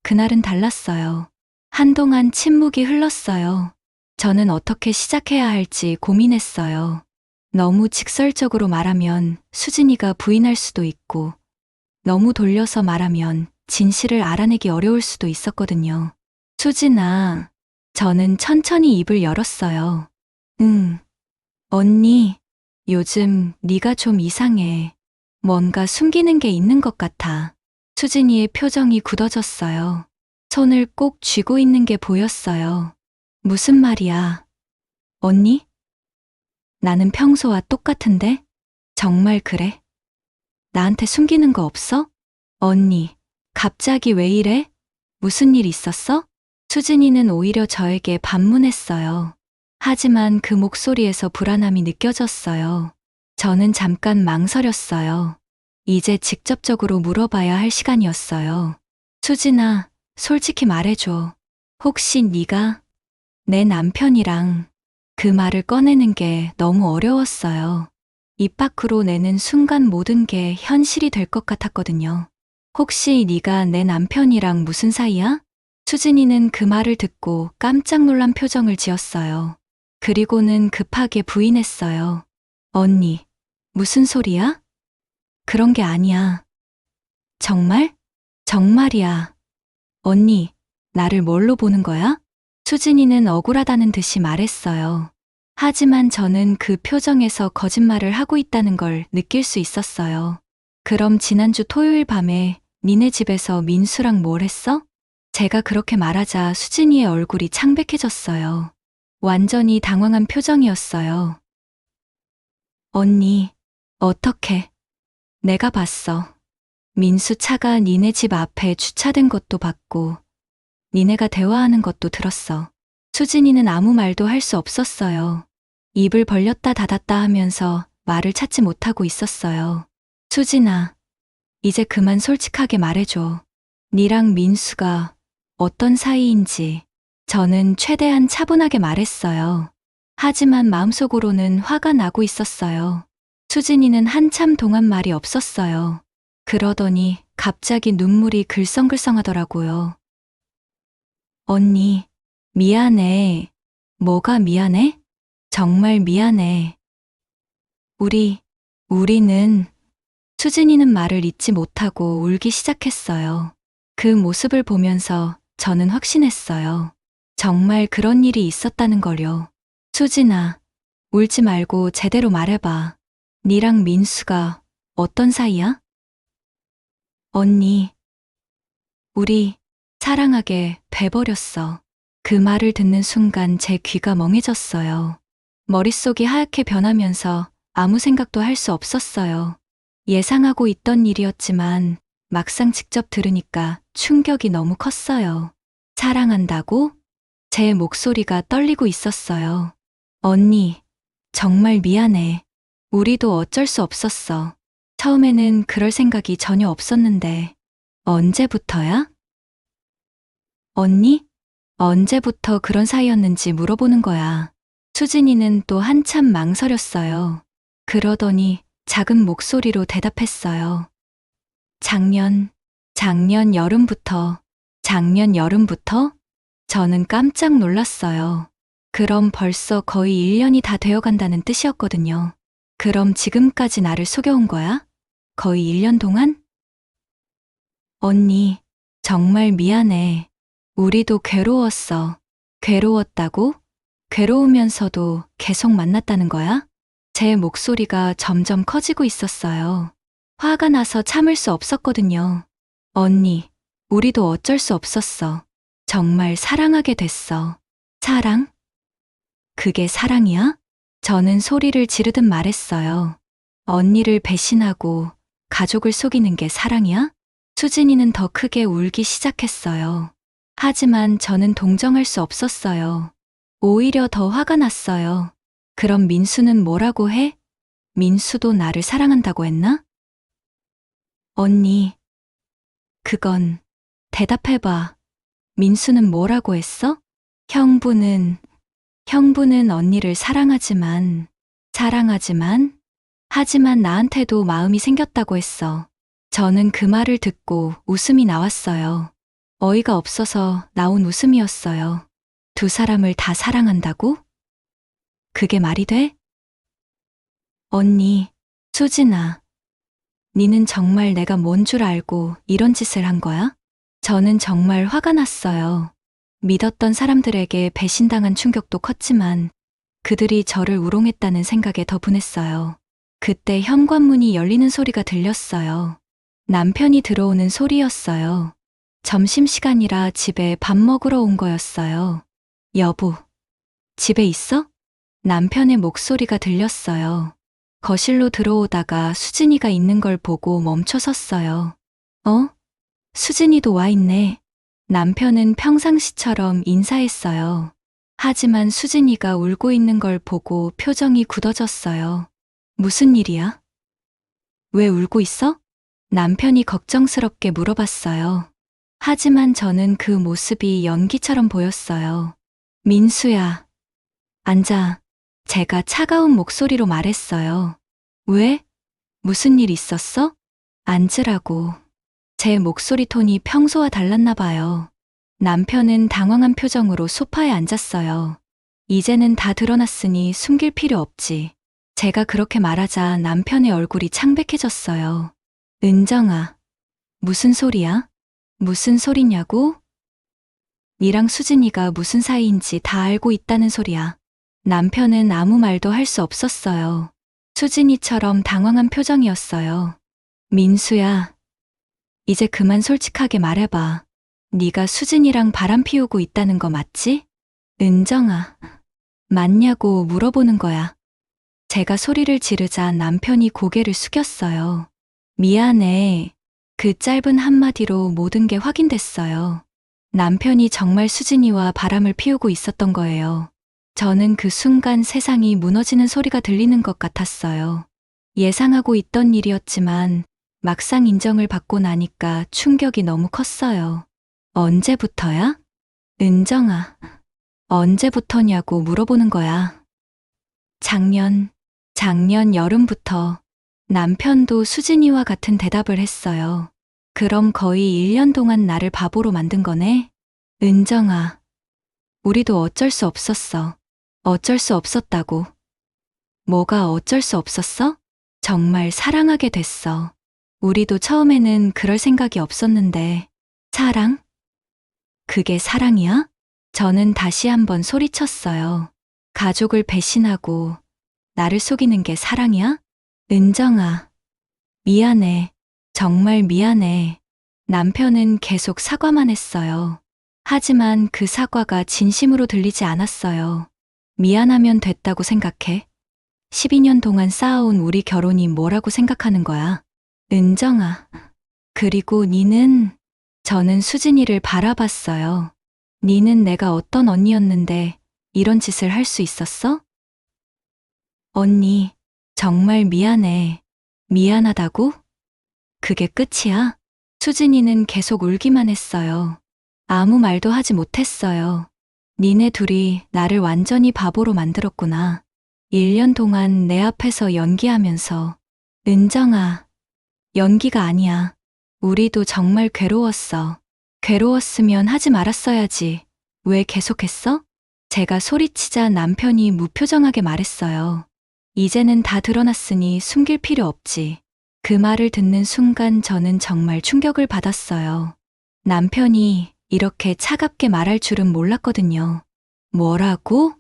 그날은 달랐어요. 한동안 침묵이 흘렀어요. 저는 어떻게 시작해야 할지 고민했어요. 너무 직설적으로 말하면 수진이가 부인할 수도 있고, 너무 돌려서 말하면 진실을 알아내기 어려울 수도 있었거든요. 수진아, 저는 천천히 입을 열었어요. 언니, 요즘 네가 좀 이상해. 뭔가 숨기는 게 있는 것 같아. 수진이의 표정이 굳어졌어요. 손을 꼭 쥐고 있는 게 보였어요. 무슨 말이야? 언니? 나는 평소와 똑같은데? 정말 그래? 나한테 숨기는 거 없어? 언니, 갑자기 왜 이래? 무슨 일 있었어? 수진이는 오히려 저에게 반문했어요. 하지만 그 목소리에서 불안함이 느껴졌어요. 저는 잠깐 망설였어요. 이제 직접적으로 물어봐야 할 시간이었어요. 수진아, 솔직히 말해줘. 혹시 네가 내 남편이랑 그 말을 꺼내는 게 너무 어려웠어요. 입 밖으로 내는 순간 모든 게 현실이 될 것 같았거든요. 혹시 네가 내 남편이랑 무슨 사이야? 수진이는 그 말을 듣고 깜짝 놀란 표정을 지었어요. 그리고는 급하게 부인했어요. 언니, 무슨 소리야? 그런 게 아니야. 정말? 정말이야. 언니, 나를 뭘로 보는 거야? 수진이는 억울하다는 듯이 말했어요. 하지만 저는 그 표정에서 거짓말을 하고 있다는 걸 느낄 수 있었어요. 그럼 지난주 토요일 밤에 니네 집에서 민수랑 뭘 했어? 제가 그렇게 말하자 수진이의 얼굴이 창백해졌어요. 완전히 당황한 표정이었어요. 언니, 어떡해. 내가 봤어. 민수 차가 니네 집 앞에 주차된 것도 봤고, 니네가 대화하는 것도 들었어. 수진이는 아무 말도 할 수 없었어요. 입을 벌렸다 닫았다 하면서 말을 찾지 못하고 있었어요. 수진아, 이제 그만 솔직하게 말해줘. 니랑 민수가 어떤 사이인지. 저는 최대한 차분하게 말했어요. 하지만 마음속으로는 화가 나고 있었어요. 수진이는 한참 동안 말이 없었어요. 그러더니 갑자기 눈물이 글썽글썽하더라고요. 언니, 미안해. 뭐가 미안해? 정말 미안해. 우리는 수진이는 말을 잇지 못하고 울기 시작했어요. 그 모습을 보면서 저는 확신했어요. 정말 그런 일이 있었다는 걸요. 수진아, 울지 말고 제대로 말해봐. 니랑 민수가 어떤 사이야? 언니, 우리 사랑하게 돼버렸어. 그 말을 듣는 순간 제 귀가 멍해졌어요. 머릿속이 하얗게 변하면서 아무 생각도 할 수 없었어요. 예상하고 있던 일이었지만 막상 직접 들으니까 충격이 너무 컸어요. 사랑한다고? 제 목소리가 떨리고 있었어요. 언니, 정말 미안해. 우리도 어쩔 수 없었어. 처음에는 그럴 생각이 전혀 없었는데. 언제부터야? 언니? 언제부터 그런 사이였는지 물어보는 거야. 수진이는 또 한참 망설였어요. 그러더니 작은 목소리로 대답했어요. 작년 여름부터. 작년 여름부터? 저는 깜짝 놀랐어요. 그럼 벌써 거의 1년이 다 되어 간다는 뜻이었거든요. 그럼 지금까지 나를 속여온 거야? 거의 1년 동안? 언니, 정말 미안해. 우리도 괴로웠어. 괴로웠다고? 괴로우면서도 계속 만났다는 거야? 제 목소리가 점점 커지고 있었어요. 화가 나서 참을 수 없었거든요. 언니, 우리도 어쩔 수 없었어. 정말 사랑하게 됐어. 사랑? 그게 사랑이야? 저는 소리를 지르듯 말했어요. 언니를 배신하고 가족을 속이는 게 사랑이야? 수진이는 더 크게 울기 시작했어요. 하지만 저는 동정할 수 없었어요. 오히려 더 화가 났어요. 그럼 민수는 뭐라고 해? 민수도 나를 사랑한다고 했나? 언니, 그건 대답해봐. 민수는 뭐라고 했어? 형부는 언니를 사랑하지만, 하지만 나한테도 마음이 생겼다고 했어. 저는 그 말을 듣고 웃음이 나왔어요. 어이가 없어서 나온 웃음이었어요. 두 사람을 다 사랑한다고? 그게 말이 돼? 언니, 수진아, 니는 정말 내가 뭔 줄 알고 이런 짓을 한 거야? 저는 정말 화가 났어요. 믿었던 사람들에게 배신당한 충격도 컸지만 그들이 저를 우롱했다는 생각에 더 분했어요. 그때 현관문이 열리는 소리가 들렸어요. 남편이 들어오는 소리였어요. 점심시간이라 집에 밥 먹으러 온 거였어요. 여보, 집에 있어? 남편의 목소리가 들렸어요. 거실로 들어오다가 수진이가 있는 걸 보고 멈춰 섰어요. 수진이도 와 있네. 남편은 평상시처럼 인사했어요. 하지만 수진이가 울고 있는 걸 보고 표정이 굳어졌어요. 무슨 일이야? 왜 울고 있어? 남편이 걱정스럽게 물어봤어요. 하지만 저는 그 모습이 연기처럼 보였어요. 민수야, 앉아. 제가 차가운 목소리로 말했어요. 왜? 무슨 일 있었어? 앉으라고. 제 목소리 톤이 평소와 달랐나 봐요. 남편은 당황한 표정으로 소파에 앉았어요. 이제는 다 드러났으니 숨길 필요 없지. 제가 그렇게 말하자 남편의 얼굴이 창백해졌어요. 은정아, 무슨 소리야? 무슨 소리냐고? 니랑 수진이가 무슨 사이인지 다 알고 있다는 소리야. 남편은 아무 말도 할 수 없었어요. 수진이처럼 당황한 표정이었어요. 민수야, 이제 그만 솔직하게 말해봐. 네가 수진이랑 바람 피우고 있다는 거 맞지? 은정아, 맞냐고 물어보는 거야. 제가 소리를 지르자 남편이 고개를 숙였어요. 미안해. 그 짧은 한마디로 모든 게 확인됐어요. 남편이 정말 수진이와 바람을 피우고 있었던 거예요. 저는 그 순간 세상이 무너지는 소리가 들리는 것 같았어요. 예상하고 있던 일이었지만 막상 인정을 받고 나니까 충격이 너무 컸어요. 언제부터야? 은정아, 언제부터냐고 물어보는 거야. 작년 여름부터. 남편도 수진이와 같은 대답을 했어요. 그럼 거의 1년 동안 나를 바보로 만든 거네? 은정아, 우리도 어쩔 수 없었어. 어쩔 수 없었다고. 뭐가 어쩔 수 없었어? 정말 사랑하게 됐어. 우리도 처음에는 그럴 생각이 없었는데. 사랑? 그게 사랑이야? 저는 다시 한번 소리쳤어요. 가족을 배신하고 나를 속이는 게 사랑이야? 은정아, 미안해. 정말 미안해. 남편은 계속 사과만 했어요. 하지만 그 사과가 진심으로 들리지 않았어요. 미안하면 됐다고 생각해. 12년 동안 쌓아온 우리 결혼이 뭐라고 생각하는 거야? 은정아, 그리고 니는, 저는 수진이를 바라봤어요. 니는 내가 어떤 언니였는데 이런 짓을 할 수 있었어? 언니, 정말 미안해. 미안하다고? 그게 끝이야? 수진이는 계속 울기만 했어요. 아무 말도 하지 못했어요. 니네 둘이 나를 완전히 바보로 만들었구나. 1년 동안 내 앞에서 연기하면서. 은정아, 연기가 아니야. 우리도 정말 괴로웠어. 괴로웠으면 하지 말았어야지. 왜 계속했어? 제가 소리치자 남편이 무표정하게 말했어요. 이제는 다 드러났으니 숨길 필요 없지. 그 말을 듣는 순간 저는 정말 충격을 받았어요. 남편이 이렇게 차갑게 말할 줄은 몰랐거든요. 뭐라고?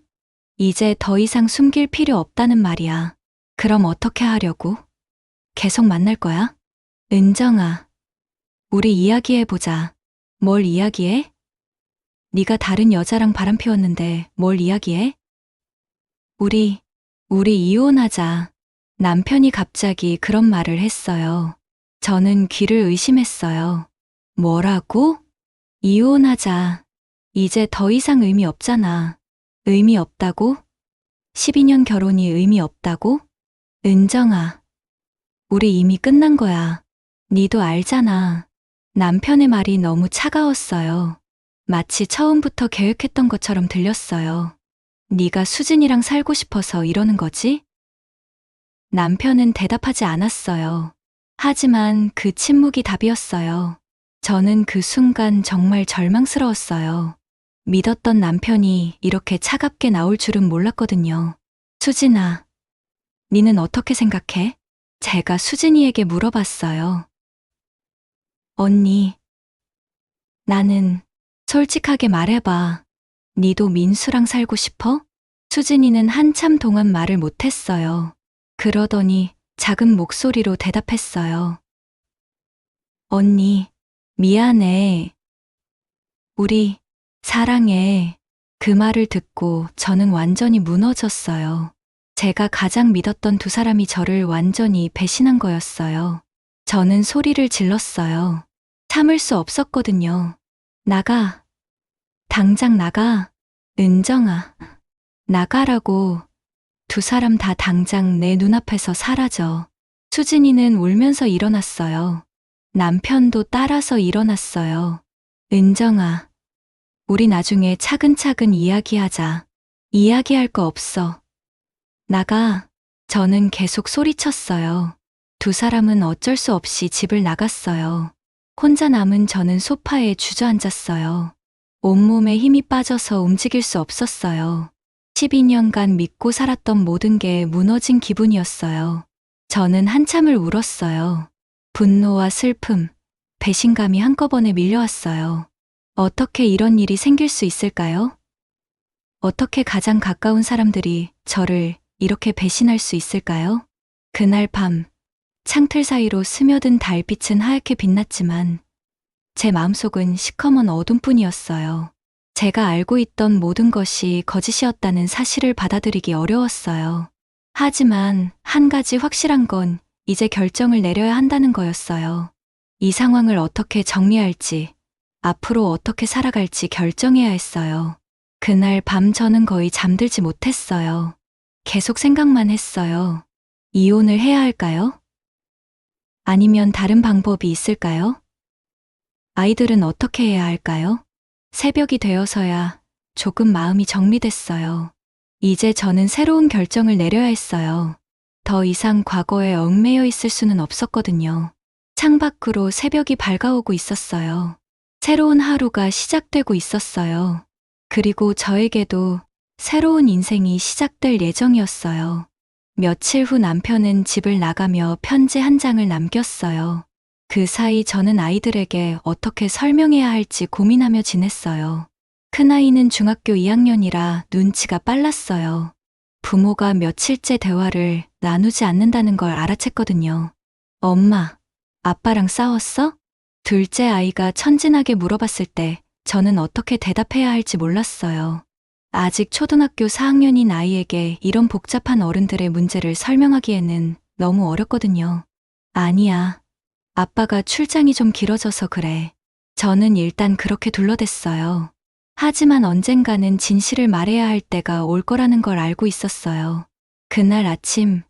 이제 더 이상 숨길 필요 없다는 말이야. 그럼 어떻게 하려고? 계속 만날 거야? 은정아, 우리 이야기해보자. 뭘 이야기해? 네가 다른 여자랑 바람 피웠는데 뭘 이야기해? 우리 이혼하자. 남편이 갑자기 그런 말을 했어요. 저는 귀를 의심했어요. 뭐라고? 이혼하자. 이제 더 이상 의미 없잖아. 의미 없다고? 12년 결혼이 의미 없다고? 은정아, 우리 이미 끝난 거야. 니도 알잖아. 남편의 말이 너무 차가웠어요. 마치 처음부터 계획했던 것처럼 들렸어요. 네가 수진이랑 살고 싶어서 이러는 거지? 남편은 대답하지 않았어요. 하지만 그 침묵이 답이었어요. 저는 그 순간 정말 절망스러웠어요. 믿었던 남편이 이렇게 차갑게 나올 줄은 몰랐거든요. 수진아, 니는 어떻게 생각해? 제가 수진이에게 물어봤어요. 언니, 나는 솔직하게 말해봐. 니도 민수랑 살고 싶어? 수진이는 한참 동안 말을 못했어요. 그러더니 작은 목소리로 대답했어요. 언니, 미안해. 우리 사랑해. 그 말을 듣고 저는 완전히 무너졌어요. 제가 가장 믿었던 두 사람이 저를 완전히 배신한 거였어요. 저는 소리를 질렀어요. 참을 수 없었거든요. 나가. 당장 나가. 은정아. 나가라고. 두 사람 다 당장 내 눈앞에서 사라져. 수진이는 울면서 일어났어요. 남편도 따라서 일어났어요. 은정아, 우리 나중에 차근차근 이야기하자. 이야기할 거 없어. 나가. 저는 계속 소리쳤어요. 두 사람은 어쩔 수 없이 집을 나갔어요. 혼자 남은 저는 소파에 주저앉았어요. 온몸에 힘이 빠져서 움직일 수 없었어요. 12년간 믿고 살았던 모든 게 무너진 기분이었어요. 저는 한참을 울었어요. 분노와 슬픔, 배신감이 한꺼번에 밀려왔어요. 어떻게 이런 일이 생길 수 있을까요? 어떻게 가장 가까운 사람들이 저를 이렇게 배신할 수 있을까요? 그날 밤, 창틀 사이로 스며든 달빛은 하얗게 빛났지만 제 마음속은 시커먼 어둠뿐이었어요. 제가 알고 있던 모든 것이 거짓이었다는 사실을 받아들이기 어려웠어요. 하지만 한 가지 확실한 건 이제 결정을 내려야 한다는 거였어요. 이 상황을 어떻게 정리할지, 앞으로 어떻게 살아갈지 결정해야 했어요. 그날 밤 저는 거의 잠들지 못했어요. 계속 생각만 했어요. 이혼을 해야 할까요? 아니면 다른 방법이 있을까요? 아이들은 어떻게 해야 할까요? 새벽이 되어서야 조금 마음이 정리됐어요. 이제 저는 새로운 결정을 내려야 했어요. 더 이상 과거에 얽매여 있을 수는 없었거든요. 창밖으로 새벽이 밝아오고 있었어요. 새로운 하루가 시작되고 있었어요. 그리고 저에게도 새로운 인생이 시작될 예정이었어요. 며칠 후 남편은 집을 나가며 편지 한 장을 남겼어요. 그 사이 저는 아이들에게 어떻게 설명해야 할지 고민하며 지냈어요. 큰아이는 중학교 2학년이라 눈치가 빨랐어요. 부모가 며칠째 대화를 나누지 않는다는 걸 알아챘거든요. 엄마, 아빠랑 싸웠어? 둘째 아이가 천진하게 물어봤을 때 저는 어떻게 대답해야 할지 몰랐어요. 아직 초등학교 4학년인 아이에게 이런 복잡한 어른들의 문제를 설명하기에는 너무 어렵거든요. 아니야. 아빠가 출장이 좀 길어져서 그래. 저는 일단 그렇게 둘러댔어요. 하지만 언젠가는 진실을 말해야 할 때가 올 거라는 걸 알고 있었어요. 그날 아침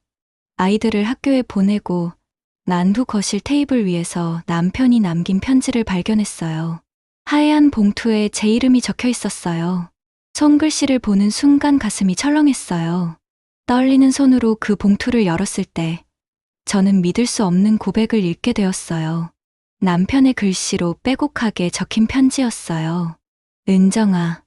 아이들을 학교에 보내고 난 후 거실 테이블 위에서 남편이 남긴 편지를 발견했어요. 하얀 봉투에 제 이름이 적혀 있었어요. 손글씨를 보는 순간 가슴이 철렁했어요. 떨리는 손으로 그 봉투를 열었을 때 저는 믿을 수 없는 고백을 읽게 되었어요. 남편의 글씨로 빼곡하게 적힌 편지였어요. 은정아,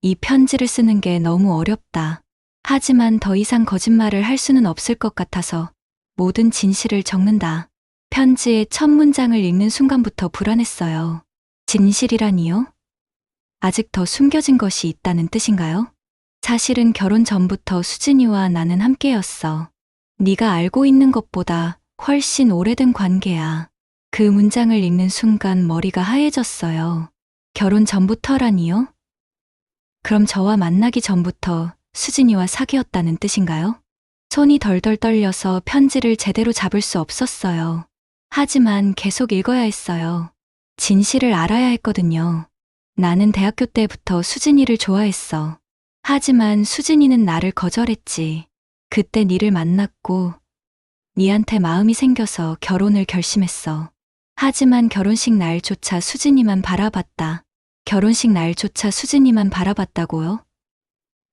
이 편지를 쓰는 게 너무 어렵다. 하지만 더 이상 거짓말을 할 수는 없을 것 같아서 모든 진실을 적는다. 편지의 첫 문장을 읽는 순간부터 불안했어요. 진실이라니요? 아직 더 숨겨진 것이 있다는 뜻인가요? 사실은 결혼 전부터 수진이와 나는 함께였어. 네가 알고 있는 것보다 훨씬 오래된 관계야. 그 문장을 읽는 순간 머리가 하얘졌어요. 결혼 전부터라니요? 그럼 저와 만나기 전부터 수진이와 사귀었다는 뜻인가요? 손이 덜덜 떨려서 편지를 제대로 잡을 수 없었어요. 하지만 계속 읽어야 했어요. 진실을 알아야 했거든요. 나는 대학교 때부터 수진이를 좋아했어. 하지만 수진이는 나를 거절했지. 그때 네를 만났고 네한테 마음이 생겨서 결혼을 결심했어. 하지만 결혼식 날조차 수진이만 바라봤다. 결혼식 날조차 수진이만 바라봤다고요?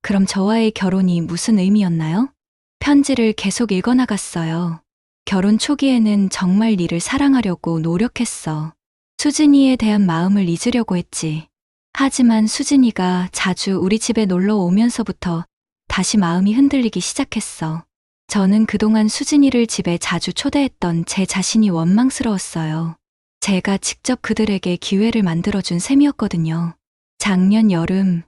그럼 저와의 결혼이 무슨 의미였나요? 편지를 계속 읽어나갔어요. 결혼 초기에는 정말 네를 사랑하려고 노력했어. 수진이에 대한 마음을 잊으려고 했지. 하지만 수진이가 자주 우리 집에 놀러 오면서부터 다시 마음이 흔들리기 시작했어. 저는 그동안 수진이를 집에 자주 초대했던 제 자신이 원망스러웠어요. 제가 직접 그들에게 기회를 만들어준 셈이었거든요. 작년 여름,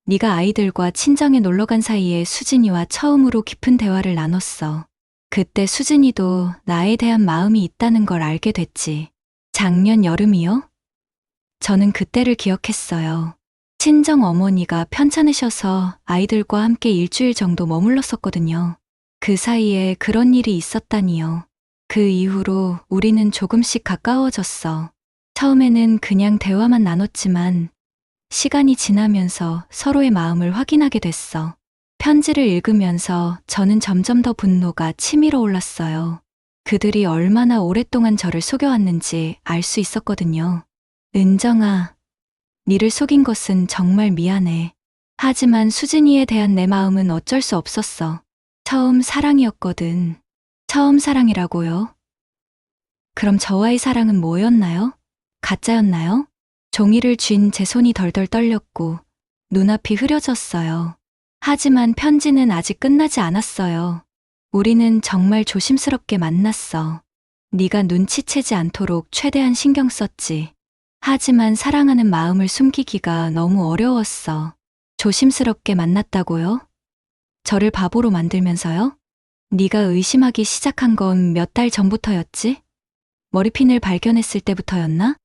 네가 아이들과 친정에 놀러간 사이에 수진이와 처음으로 깊은 대화를 나눴어. 그때 수진이도 나에 대한 마음이 있다는 걸 알게 됐지. 작년 여름이요? 저는 그때를 기억했어요. 친정 어머니가 편찮으셔서 아이들과 함께 일주일 정도 머물렀었거든요. 그 사이에 그런 일이 있었다니요. 그 이후로 우리는 조금씩 가까워졌어. 처음에는 그냥 대화만 나눴지만 시간이 지나면서 서로의 마음을 확인하게 됐어. 편지를 읽으면서 저는 점점 더 분노가 치밀어 올랐어요. 그들이 얼마나 오랫동안 저를 속여왔는지 알 수 있었거든요. 은정아, 니를 속인 것은 정말 미안해. 하지만 수진이에 대한 내 마음은 어쩔 수 없었어. 처음 사랑이었거든. 처음 사랑이라고요? 그럼 저와의 사랑은 뭐였나요? 가짜였나요? 종이를 쥔 제 손이 덜덜 떨렸고 눈앞이 흐려졌어요. 하지만 편지는 아직 끝나지 않았어요. 우리는 정말 조심스럽게 만났어. 네가 눈치채지 않도록 최대한 신경 썼지. 하지만 사랑하는 마음을 숨기기가 너무 어려웠어. 조심스럽게 만났다고요? 저를 바보로 만들면서요? 네가 의심하기 시작한 건 몇 달 전부터였지? 머리핀을 발견했을 때부터였나?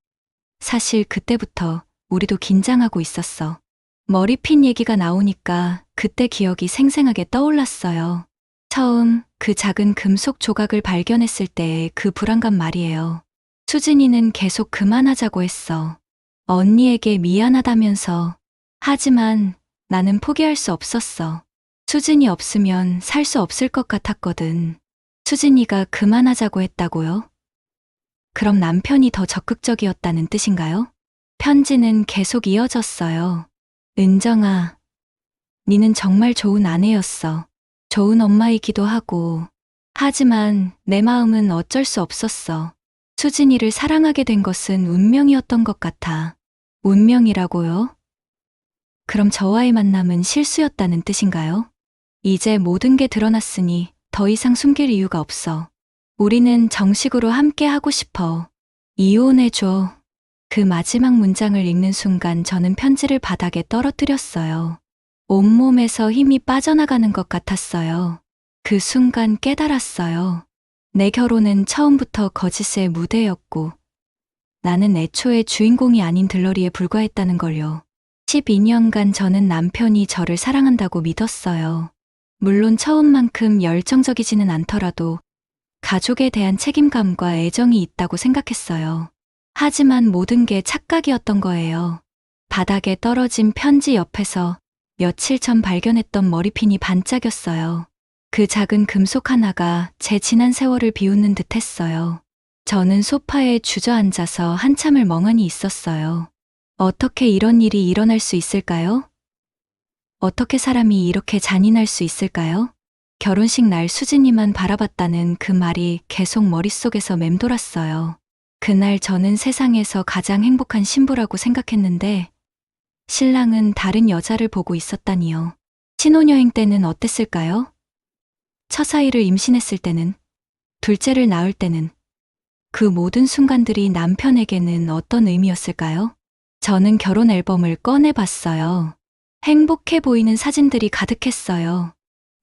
사실 그때부터 우리도 긴장하고 있었어. 머리핀 얘기가 나오니까 그때 기억이 생생하게 떠올랐어요. 처음 그 작은 금속 조각을 발견했을 때의 그 불안감 말이에요. 수진이는 계속 그만하자고 했어. 언니에게 미안하다면서. 하지만 나는 포기할 수 없었어. 수진이 없으면 살 수 없을 것 같았거든. 수진이가 그만하자고 했다고요? 그럼 남편이 더 적극적이었다는 뜻인가요? 편지는 계속 이어졌어요. 은정아, 니는 정말 좋은 아내였어. 좋은 엄마이기도 하고. 하지만 내 마음은 어쩔 수 없었어. 수진이를 사랑하게 된 것은 운명이었던 것 같아. 운명이라고요? 그럼 저와의 만남은 실수였다는 뜻인가요? 이제 모든 게 드러났으니 더 이상 숨길 이유가 없어. 우리는 정식으로 함께 하고 싶어. 이혼해줘. 그 마지막 문장을 읽는 순간 저는 편지를 바닥에 떨어뜨렸어요. 온몸에서 힘이 빠져나가는 것 같았어요. 그 순간 깨달았어요. 내 결혼은 처음부터 거짓의 무대였고 나는 애초에 주인공이 아닌 들러리에 불과했다는 걸요. 12년간 저는 남편이 저를 사랑한다고 믿었어요. 물론 처음만큼 열정적이지는 않더라도 가족에 대한 책임감과 애정이 있다고 생각했어요. 하지만 모든 게 착각이었던 거예요. 바닥에 떨어진 편지 옆에서 며칠 전 발견했던 머리핀이 반짝였어요. 그 작은 금속 하나가 제 지난 세월을 비웃는 듯 했어요. 저는 소파에 주저앉아서 한참을 멍하니 있었어요. 어떻게 이런 일이 일어날 수 있을까요? 어떻게 사람이 이렇게 잔인할 수 있을까요? 결혼식 날 수진이만 바라봤다는 그 말이 계속 머릿속에서 맴돌았어요. 그날 저는 세상에서 가장 행복한 신부라고 생각했는데 신랑은 다른 여자를 보고 있었다니요. 신혼여행 때는 어땠을까요? 첫 아이를 임신했을 때는, 둘째를 낳을 때는, 그 모든 순간들이 남편에게는 어떤 의미였을까요? 저는 결혼 앨범을 꺼내봤어요. 행복해 보이는 사진들이 가득했어요.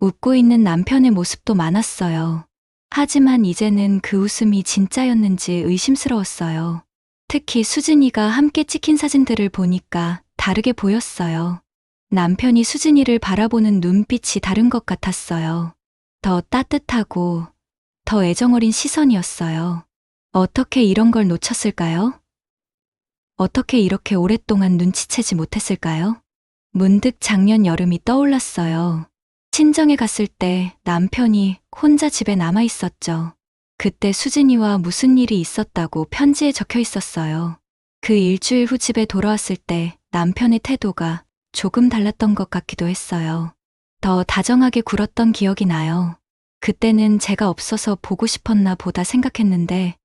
웃고 있는 남편의 모습도 많았어요. 하지만 이제는 그 웃음이 진짜였는지 의심스러웠어요. 특히 수진이가 함께 찍힌 사진들을 보니까 다르게 보였어요. 남편이 수진이를 바라보는 눈빛이 다른 것 같았어요. 더 따뜻하고 더 애정어린 시선이었어요. 어떻게 이런 걸 놓쳤을까요? 어떻게 이렇게 오랫동안 눈치채지 못했을까요? 문득 작년 여름이 떠올랐어요. 친정에 갔을 때 남편이 혼자 집에 남아 있었죠. 그때 수진이와 무슨 일이 있었다고 편지에 적혀 있었어요. 그 일주일 후 집에 돌아왔을 때 남편의 태도가 조금 달랐던 것 같기도 했어요. 더 다정하게 굴었던 기억이 나요. 그때는 제가 없어서 보고 싶었나 보다 생각했는데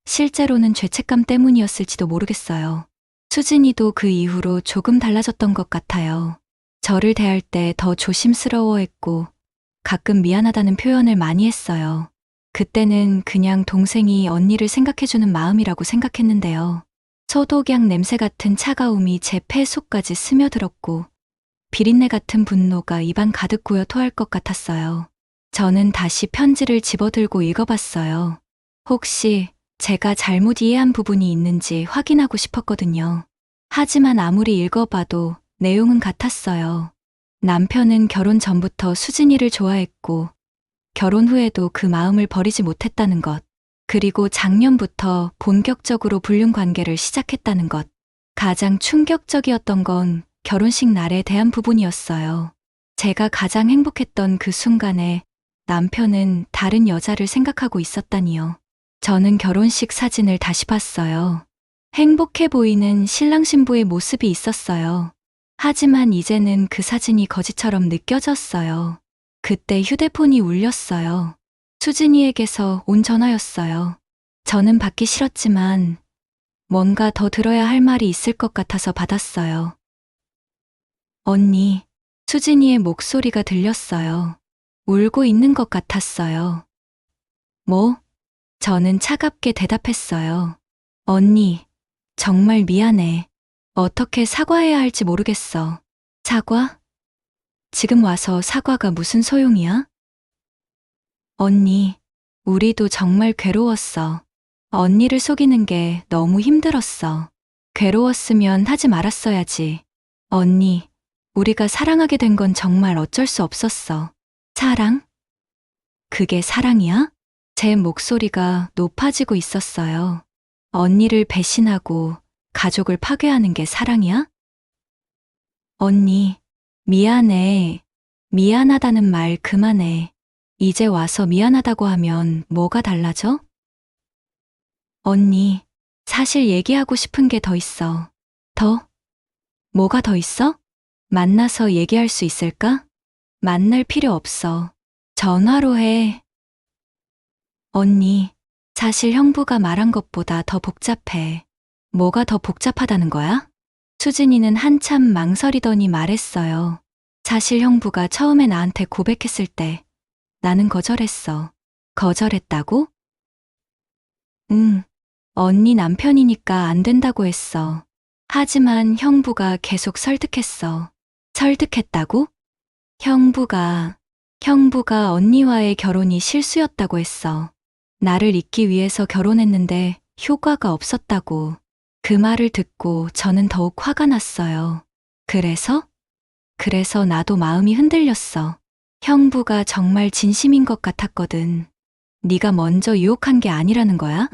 실제로는 죄책감 때문이었을지도 모르겠어요. 수진이도 그 이후로 조금 달라졌던 것 같아요. 저를 대할 때 더 조심스러워했고 가끔 미안하다는 표현을 많이 했어요. 그때는 그냥 동생이 언니를 생각해주는 마음이라고 생각했는데요. 소독약 냄새 같은 차가움이 제 폐 속까지 스며들었고 비린내 같은 분노가 입안 가득 고여 토할 것 같았어요. 저는 다시 편지를 집어들고 읽어봤어요. 혹시 제가 잘못 이해한 부분이 있는지 확인하고 싶었거든요. 하지만 아무리 읽어봐도 내용은 같았어요. 남편은 결혼 전부터 수진이를 좋아했고 결혼 후에도 그 마음을 버리지 못했다는 것. 그리고 작년부터 본격적으로 불륜 관계를 시작했다는 것. 가장 충격적이었던 건 결혼식 날에 대한 부분이었어요. 제가 가장 행복했던 그 순간에 남편은 다른 여자를 생각하고 있었다니요. 저는 결혼식 사진을 다시 봤어요. 행복해 보이는 신랑 신부의 모습이 있었어요. 하지만 이제는 그 사진이 거짓처럼 느껴졌어요. 그때 휴대폰이 울렸어요. 수진이에게서 온 전화였어요. 저는 받기 싫었지만 뭔가 더 들어야 할 말이 있을 것 같아서 받았어요. 언니, 수진이의 목소리가 들렸어요. 울고 있는 것 같았어요. 뭐? 저는 차갑게 대답했어요. 언니, 정말 미안해. 어떻게 사과해야 할지 모르겠어. 사과? 지금 와서 사과가 무슨 소용이야? 언니, 우리도 정말 괴로웠어. 언니를 속이는 게 너무 힘들었어. 괴로웠으면 하지 말았어야지. 언니, 우리가 사랑하게 된 건 정말 어쩔 수 없었어. 사랑? 그게 사랑이야? 제 목소리가 높아지고 있었어요. 언니를 배신하고 가족을 파괴하는 게 사랑이야? 언니, 미안해. 미안하다는 말 그만해. 이제 와서 미안하다고 하면 뭐가 달라져? 언니, 사실 얘기하고 싶은 게 더 있어. 더? 뭐가 더 있어? 만나서 얘기할 수 있을까? 만날 필요 없어. 전화로 해. 언니, 사실 형부가 말한 것보다 더 복잡해. 뭐가 더 복잡하다는 거야? 수진이는 한참 망설이더니 말했어요. 사실 형부가 처음에 나한테 고백했을 때 나는 거절했어. 거절했다고? 응. 언니 남편이니까 안 된다고 했어. 하지만 형부가 계속 설득했어. 설득했다고? 형부가 언니와의 결혼이 실수였다고 했어. 나를 잊기 위해서 결혼했는데 효과가 없었다고. 그 말을 듣고 저는 더욱 화가 났어요. 그래서 나도 마음이 흔들렸어. 형부가 정말 진심인 것 같았거든. 네가 먼저 유혹한 게 아니라는 거야?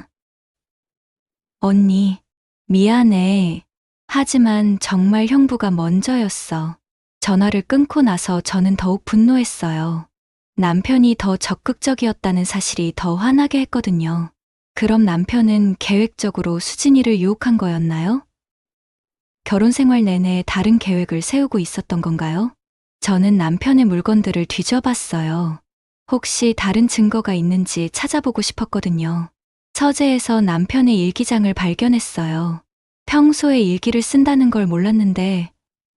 언니, 미안해. 하지만 정말 형부가 먼저였어. 전화를 끊고 나서 저는 더욱 분노했어요. 남편이 더 적극적이었다는 사실이 더 화나게 했거든요. 그럼 남편은 계획적으로 수진이를 유혹한 거였나요? 결혼 생활 내내 다른 계획을 세우고 있었던 건가요? 저는 남편의 물건들을 뒤져봤어요. 혹시 다른 증거가 있는지 찾아보고 싶었거든요. 서재에서 남편의 일기장을 발견했어요. 평소에 일기를 쓴다는 걸 몰랐는데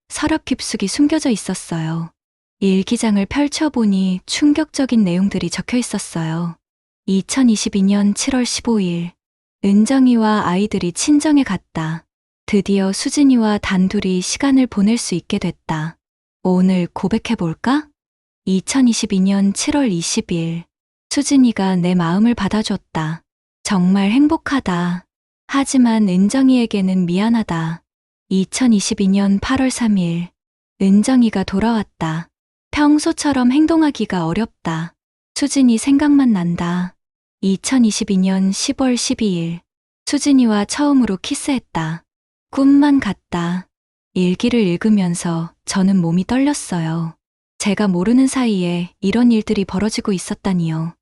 서랍 깊숙이 숨겨져 있었어요. 일기장을 펼쳐보니 충격적인 내용들이 적혀 있었어요. 2022년 7월 15일, 은정이와 아이들이 친정에 갔다. 드디어 수진이와 단둘이 시간을 보낼 수 있게 됐다. 오늘 고백해볼까? 2022년 7월 20일, 수진이가 내 마음을 받아줬다. 정말 행복하다. 하지만 은정이에게는 미안하다. 2022년 8월 3일, 은정이가 돌아왔다. 평소처럼 행동하기가 어렵다. 수진이 생각만 난다. 2022년 10월 12일, 수진이와 처음으로 키스했다. 꿈만 같다. 일기를 읽으면서 저는 몸이 떨렸어요. 제가 모르는 사이에 이런 일들이 벌어지고 있었다니요.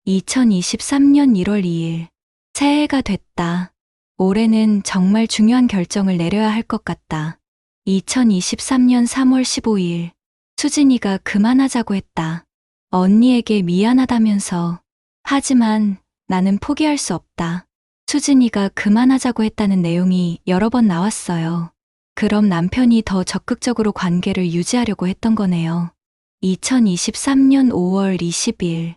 2023년 1월 2일, 새해가 됐다. 올해는 정말 중요한 결정을 내려야 할 것 같다. 2023년 3월 15일, 수진이가 그만하자고 했다. 언니에게 미안하다면서. 하지만 나는 포기할 수 없다. 수진이가 그만하자고 했다는 내용이 여러 번 나왔어요. 그럼 남편이 더 적극적으로 관계를 유지하려고 했던 거네요. 2023년 5월 20일,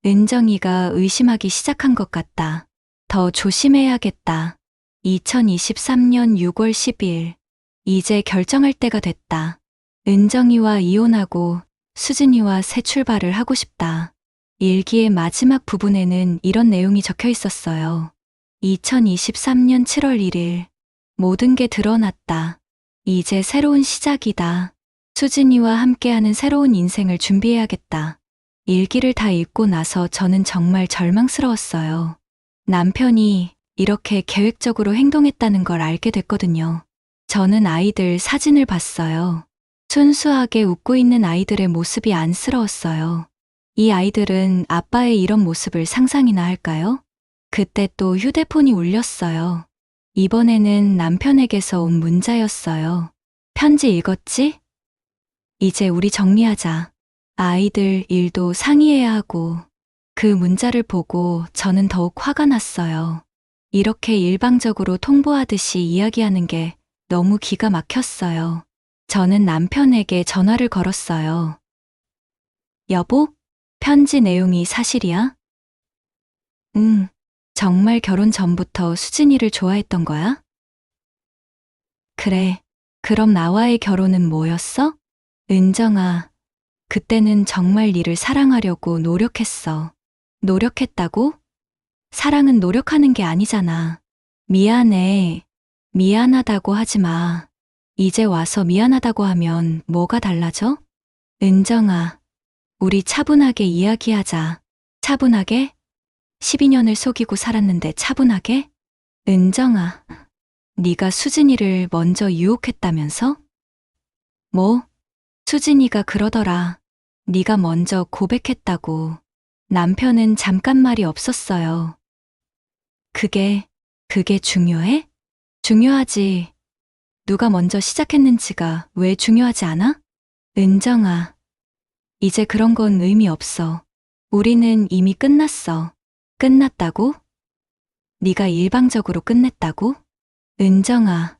은정이가 의심하기 시작한 것 같다. 더 조심해야겠다. 2023년 6월 10일, 이제 결정할 때가 됐다. 은정이와 이혼하고 수진이와 새 출발을 하고 싶다. 일기의 마지막 부분에는 이런 내용이 적혀 있었어요. 2023년 7월 1일, 모든 게 드러났다. 이제 새로운 시작이다. 수진이와 함께하는 새로운 인생을 준비해야겠다. 일기를 다 읽고 나서 저는 정말 절망스러웠어요. 남편이 이렇게 계획적으로 행동했다는 걸 알게 됐거든요. 저는 아이들 사진을 봤어요. 순수하게 웃고 있는 아이들의 모습이 안쓰러웠어요. 이 아이들은 아빠의 이런 모습을 상상이나 할까요? 그때 또 휴대폰이 울렸어요. 이번에는 남편에게서 온 문자였어요. 편지 읽었지? 이제 우리 정리하자. 아이들 일도 상의해야 하고 그 문자를 보고 저는 더욱 화가 났어요. 이렇게 일방적으로 통보하듯이 이야기하는 게 너무 기가 막혔어요. 저는 남편에게 전화를 걸었어요. 여보, 편지 내용이 사실이야? 응, 정말 결혼 전부터 수진이를 좋아했던 거야? 그래, 그럼 나와의 결혼은 뭐였어? 은정아, 그때는 정말 니를 사랑하려고 노력했어. 노력했다고? 사랑은 노력하는 게 아니잖아. 미안해. 미안하다고 하지 마. 이제 와서 미안하다고 하면 뭐가 달라져? 은정아, 우리 차분하게 이야기하자. 차분하게? 12년을 속이고 살았는데 차분하게? 은정아, 네가 수진이를 먼저 유혹했다면서? 뭐? 수진이가 그러더라. 네가 먼저 고백했다고. 남편은 잠깐 말이 없었어요. 그게 중요해? 중요하지. 누가 먼저 시작했는지가 왜 중요하지 않아? 은정아, 이제 그런 건 의미 없어. 우리는 이미 끝났어. 끝났다고? 네가 일방적으로 끝냈다고? 은정아,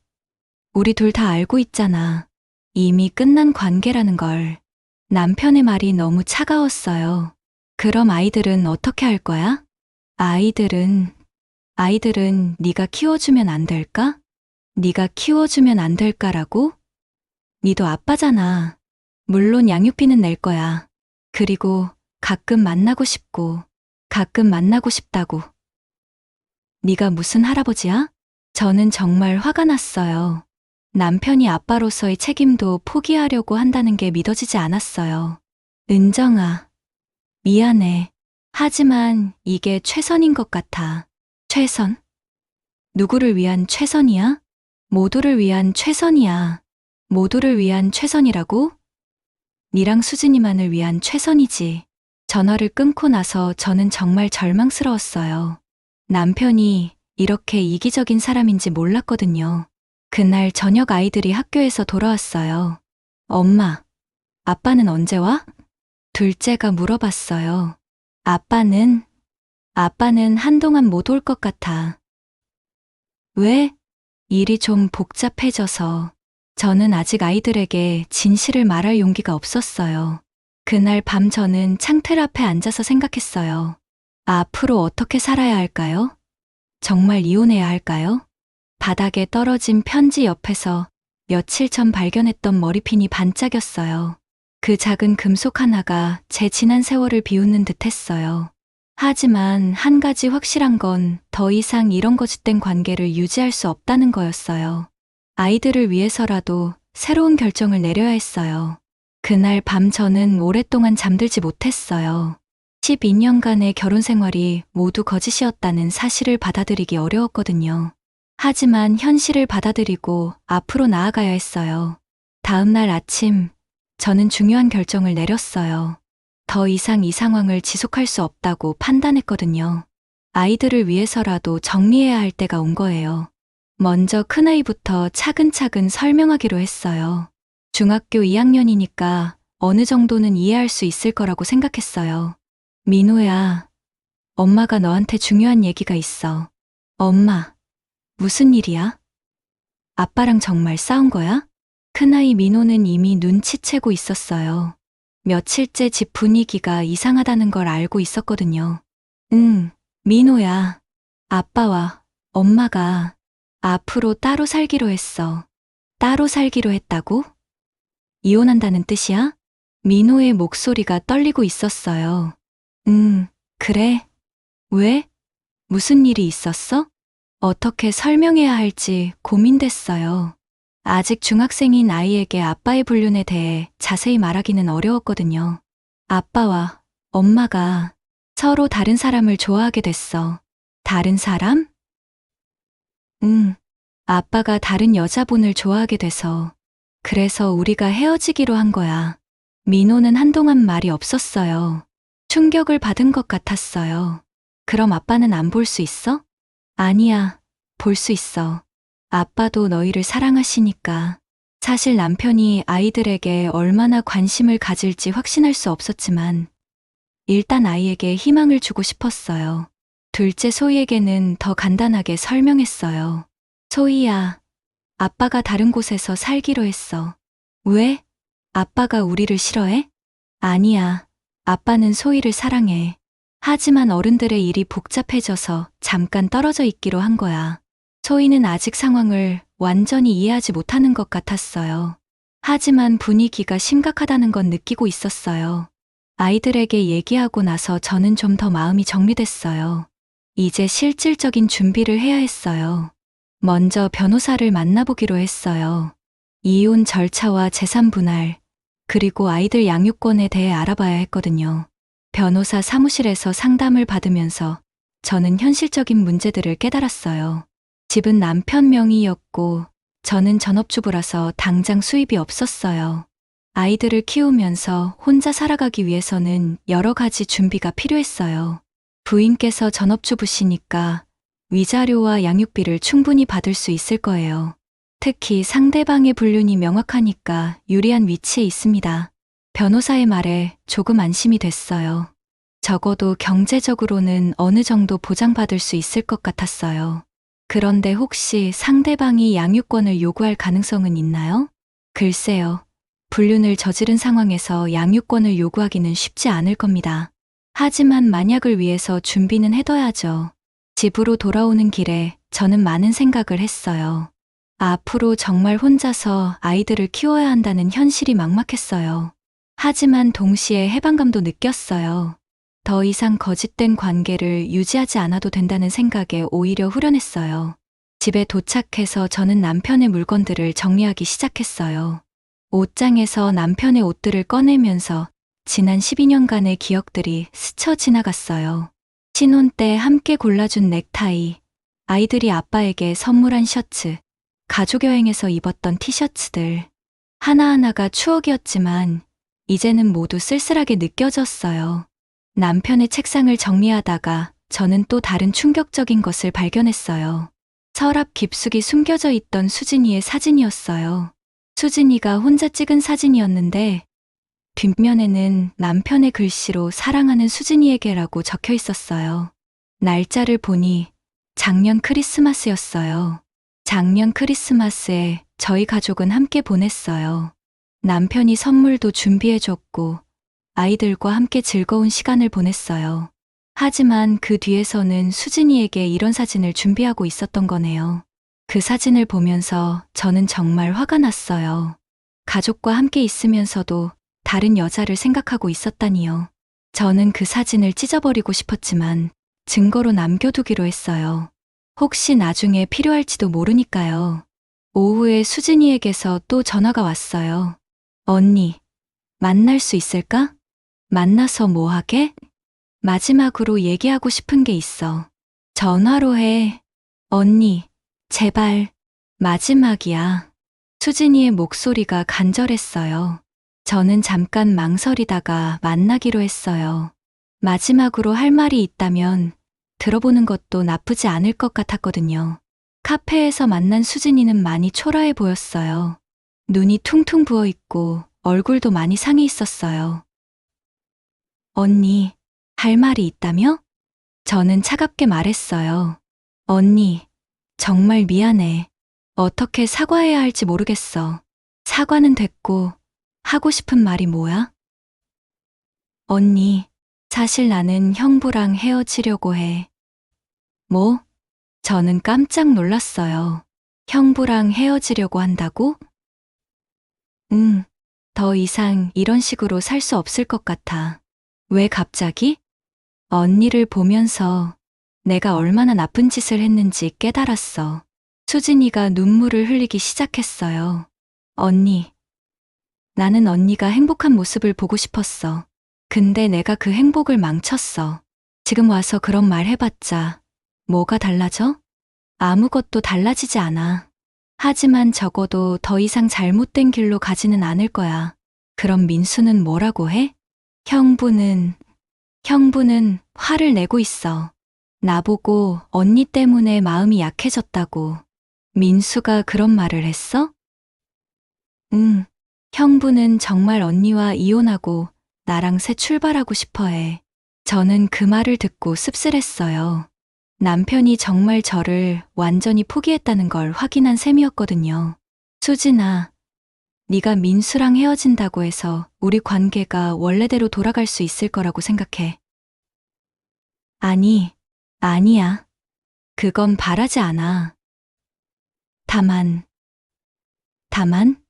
우리 둘 다 알고 있잖아. 이미 끝난 관계라는 걸. 남편의 말이 너무 차가웠어요. 그럼 아이들은 어떻게 할 거야? 아이들은 네가 키워주면 안 될까? 네가 키워주면 안 될까라고? 니도 아빠잖아. 물론 양육비는 낼 거야. 그리고 가끔 만나고 싶고, 가끔 만나고 싶다고. 네가 무슨 할아버지야? 저는 정말 화가 났어요. 남편이 아빠로서의 책임도 포기하려고 한다는 게 믿어지지 않았어요. 은정아, 미안해. 하지만 이게 최선인 것 같아. 최선? 누구를 위한 최선이야? 모두를 위한 최선이야. 모두를 위한 최선이라고? 니랑 수진이만을 위한 최선이지. 전화를 끊고 나서 저는 정말 절망스러웠어요. 남편이 이렇게 이기적인 사람인지 몰랐거든요. 그날 저녁 아이들이 학교에서 돌아왔어요. 엄마, 아빠는 언제 와? 둘째가 물어봤어요. 아빠는 한동안 못 올 것 같아. 왜? 일이 좀 복잡해져서. 저는 아직 아이들에게 진실을 말할 용기가 없었어요. 그날 밤 저는 창틀 앞에 앉아서 생각했어요. 앞으로 어떻게 살아야 할까요? 정말 이혼해야 할까요? 바닥에 떨어진 편지 옆에서 며칠 전 발견했던 머리핀이 반짝였어요. 그 작은 금속 하나가 제 지난 세월을 비웃는 듯 했어요. 하지만 한 가지 확실한 건 더 이상 이런 거짓된 관계를 유지할 수 없다는 거였어요. 아이들을 위해서라도 새로운 결정을 내려야 했어요. 그날 밤 저는 오랫동안 잠들지 못했어요. 12년간의 결혼 생활이 모두 거짓이었다는 사실을 받아들이기 어려웠거든요. 하지만 현실을 받아들이고 앞으로 나아가야 했어요. 다음 날 아침, 저는 중요한 결정을 내렸어요. 더 이상 이 상황을 지속할 수 없다고 판단했거든요. 아이들을 위해서라도 정리해야 할 때가 온 거예요. 먼저 큰아이부터 차근차근 설명하기로 했어요. 중학교 2학년이니까 어느 정도는 이해할 수 있을 거라고 생각했어요. 민호야, 엄마가 너한테 중요한 얘기가 있어. 엄마, 무슨 일이야? 아빠랑 정말 싸운 거야? 큰아이 민호는 이미 눈치채고 있었어요. 며칠째 집 분위기가 이상하다는 걸 알고 있었거든요. 응, 민호야. 아빠와 엄마가 앞으로 따로 살기로 했어. 따로 살기로 했다고? 이혼한다는 뜻이야? 민호의 목소리가 떨리고 있었어요. 그래. 왜? 무슨 일이 있었어? 어떻게 설명해야 할지 고민됐어요. 아직 중학생인 아이에게 아빠의 불륜에 대해 자세히 말하기는 어려웠거든요. 아빠와 엄마가 서로 다른 사람을 좋아하게 됐어. 다른 사람? 응. 아빠가 다른 여자분을 좋아하게 돼서. 그래서 우리가 헤어지기로 한 거야. 민호는 한동안 말이 없었어요. 충격을 받은 것 같았어요. 그럼 아빠는 안 볼 수 있어? 아니야, 볼 수 있어. 아빠도 너희를 사랑하시니까. 사실 남편이 아이들에게 얼마나 관심을 가질지 확신할 수 없었지만 일단 아이에게 희망을 주고 싶었어요. 둘째 소희에게는 더 간단하게 설명했어요. 소희야, 아빠가 다른 곳에서 살기로 했어. 왜? 아빠가 우리를 싫어해? 아니야. 아빠는 소희를 사랑해. 하지만 어른들의 일이 복잡해져서 잠깐 떨어져 있기로 한 거야. 소희는 아직 상황을 완전히 이해하지 못하는 것 같았어요. 하지만 분위기가 심각하다는 건 느끼고 있었어요. 아이들에게 얘기하고 나서 저는 좀 더 마음이 정리됐어요. 이제 실질적인 준비를 해야 했어요. 먼저 변호사를 만나보기로 했어요. 이혼 절차와 재산 분할, 그리고 아이들 양육권에 대해 알아봐야 했거든요. 변호사 사무실에서 상담을 받으면서 저는 현실적인 문제들을 깨달았어요. 집은 남편 명의였고 저는 전업주부라서 당장 수입이 없었어요. 아이들을 키우면서 혼자 살아가기 위해서는 여러 가지 준비가 필요했어요. 부인께서 전업주부시니까 위자료와 양육비를 충분히 받을 수 있을 거예요. 특히 상대방의 불륜이 명확하니까 유리한 위치에 있습니다. 변호사의 말에 조금 안심이 됐어요. 적어도 경제적으로는 어느 정도 보장받을 수 있을 것 같았어요. 그런데 혹시 상대방이 양육권을 요구할 가능성은 있나요? 글쎄요. 불륜을 저지른 상황에서 양육권을 요구하기는 쉽지 않을 겁니다. 하지만 만약을 위해서 준비는 해둬야죠. 집으로 돌아오는 길에 저는 많은 생각을 했어요. 앞으로 정말 혼자서 아이들을 키워야 한다는 현실이 막막했어요. 하지만 동시에 해방감도 느꼈어요. 더 이상 거짓된 관계를 유지하지 않아도 된다는 생각에 오히려 후련했어요. 집에 도착해서 저는 남편의 물건들을 정리하기 시작했어요. 옷장에서 남편의 옷들을 꺼내면서 지난 12년간의 기억들이 스쳐 지나갔어요. 신혼 때 함께 골라준 넥타이, 아이들이 아빠에게 선물한 셔츠, 가족여행에서 입었던 티셔츠들. 하나하나가 추억이었지만 이제는 모두 쓸쓸하게 느껴졌어요. 남편의 책상을 정리하다가 저는 또 다른 충격적인 것을 발견했어요. 서랍 깊숙이 숨겨져 있던 수진이의 사진이었어요. 수진이가 혼자 찍은 사진이었는데 뒷면에는 남편의 글씨로 사랑하는 수진이에게라고 적혀 있었어요. 날짜를 보니 작년 크리스마스였어요. 작년 크리스마스에 저희 가족은 함께 보냈어요. 남편이 선물도 준비해줬고 아이들과 함께 즐거운 시간을 보냈어요. 하지만 그 뒤에서는 수진이에게 이런 사진을 준비하고 있었던 거네요. 그 사진을 보면서 저는 정말 화가 났어요. 가족과 함께 있으면서도 다른 여자를 생각하고 있었다니요. 저는 그 사진을 찢어버리고 싶었지만 증거로 남겨두기로 했어요. 혹시 나중에 필요할지도 모르니까요. 오후에 수진이에게서 또 전화가 왔어요. 언니, 만날 수 있을까? 만나서 뭐 하게? 마지막으로 얘기하고 싶은 게 있어. 전화로 해. 언니, 제발. 마지막이야. 수진이의 목소리가 간절했어요. 저는 잠깐 망설이다가 만나기로 했어요. 마지막으로 할 말이 있다면 들어보는 것도 나쁘지 않을 것 같았거든요. 카페에서 만난 수진이는 많이 초라해 보였어요. 눈이 퉁퉁 부어 있고 얼굴도 많이 상해 있었어요. 언니, 할 말이 있다며? 저는 차갑게 말했어요. 언니, 정말 미안해. 어떻게 사과해야 할지 모르겠어. 사과는 됐고, 하고 싶은 말이 뭐야? 언니, 사실 나는 형부랑 헤어지려고 해. 뭐? 저는 깜짝 놀랐어요. 형부랑 헤어지려고 한다고? 응, 더 이상 이런 식으로 살 수 없을 것 같아. 왜 갑자기? 언니를 보면서 내가 얼마나 나쁜 짓을 했는지 깨달았어. 수진이가 눈물을 흘리기 시작했어요. 언니, 나는 언니가 행복한 모습을 보고 싶었어. 근데 내가 그 행복을 망쳤어. 지금 와서 그런 말 해봤자 뭐가 달라져? 아무것도 달라지지 않아. 하지만 적어도 더 이상 잘못된 길로 가지는 않을 거야. 그럼 민수는 뭐라고 해? 형부는 화를 내고 있어. 나보고 언니 때문에 마음이 약해졌다고. 민수가 그런 말을 했어? 응, 형부는 정말 언니와 이혼하고 나랑 새 출발하고 싶어 해. 저는 그 말을 듣고 씁쓸했어요. 남편이 정말 저를 완전히 포기했다는 걸 확인한 셈이었거든요. 수진아, 네가 민수랑 헤어진다고 해서 우리 관계가 원래대로 돌아갈 수 있을 거라고 생각해. 아니, 아니야. 그건 바라지 않아. 다만, 다만,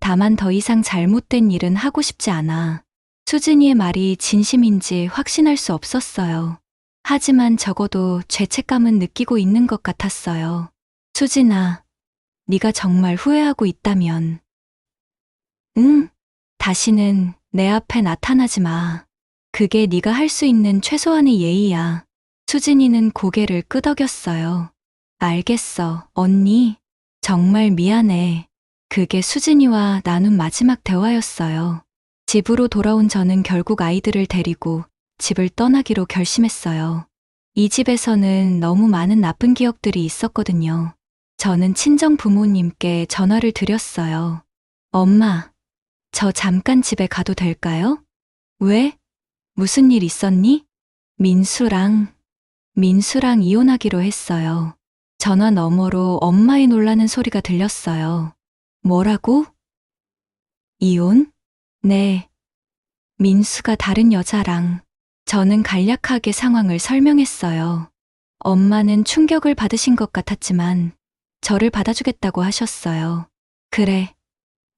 다만 더 이상 잘못된 일은 하고 싶지 않아. 수진이의 말이 진심인지 확신할 수 없었어요. 하지만 적어도 죄책감은 느끼고 있는 것 같았어요. 수진아, 네가 정말 후회하고 있다면, 응, 다시는 내 앞에 나타나지 마. 그게 네가 할 수 있는 최소한의 예의야. 수진이는 고개를 끄덕였어요. 알겠어, 언니. 정말 미안해. 그게 수진이와 나눈 마지막 대화였어요. 집으로 돌아온 저는 결국 아이들을 데리고 집을 떠나기로 결심했어요. 이 집에서는 너무 많은 나쁜 기억들이 있었거든요. 저는 친정 부모님께 전화를 드렸어요. 엄마, 저 잠깐 집에 가도 될까요? 왜? 무슨 일 있었니? 민수랑 이혼하기로 했어요. 전화 너머로 엄마의 놀라는 소리가 들렸어요. 뭐라고? 이혼? 네. 민수가 다른 여자랑. 저는 간략하게 상황을 설명했어요. 엄마는 충격을 받으신 것 같았지만 저를 받아주겠다고 하셨어요. 그래.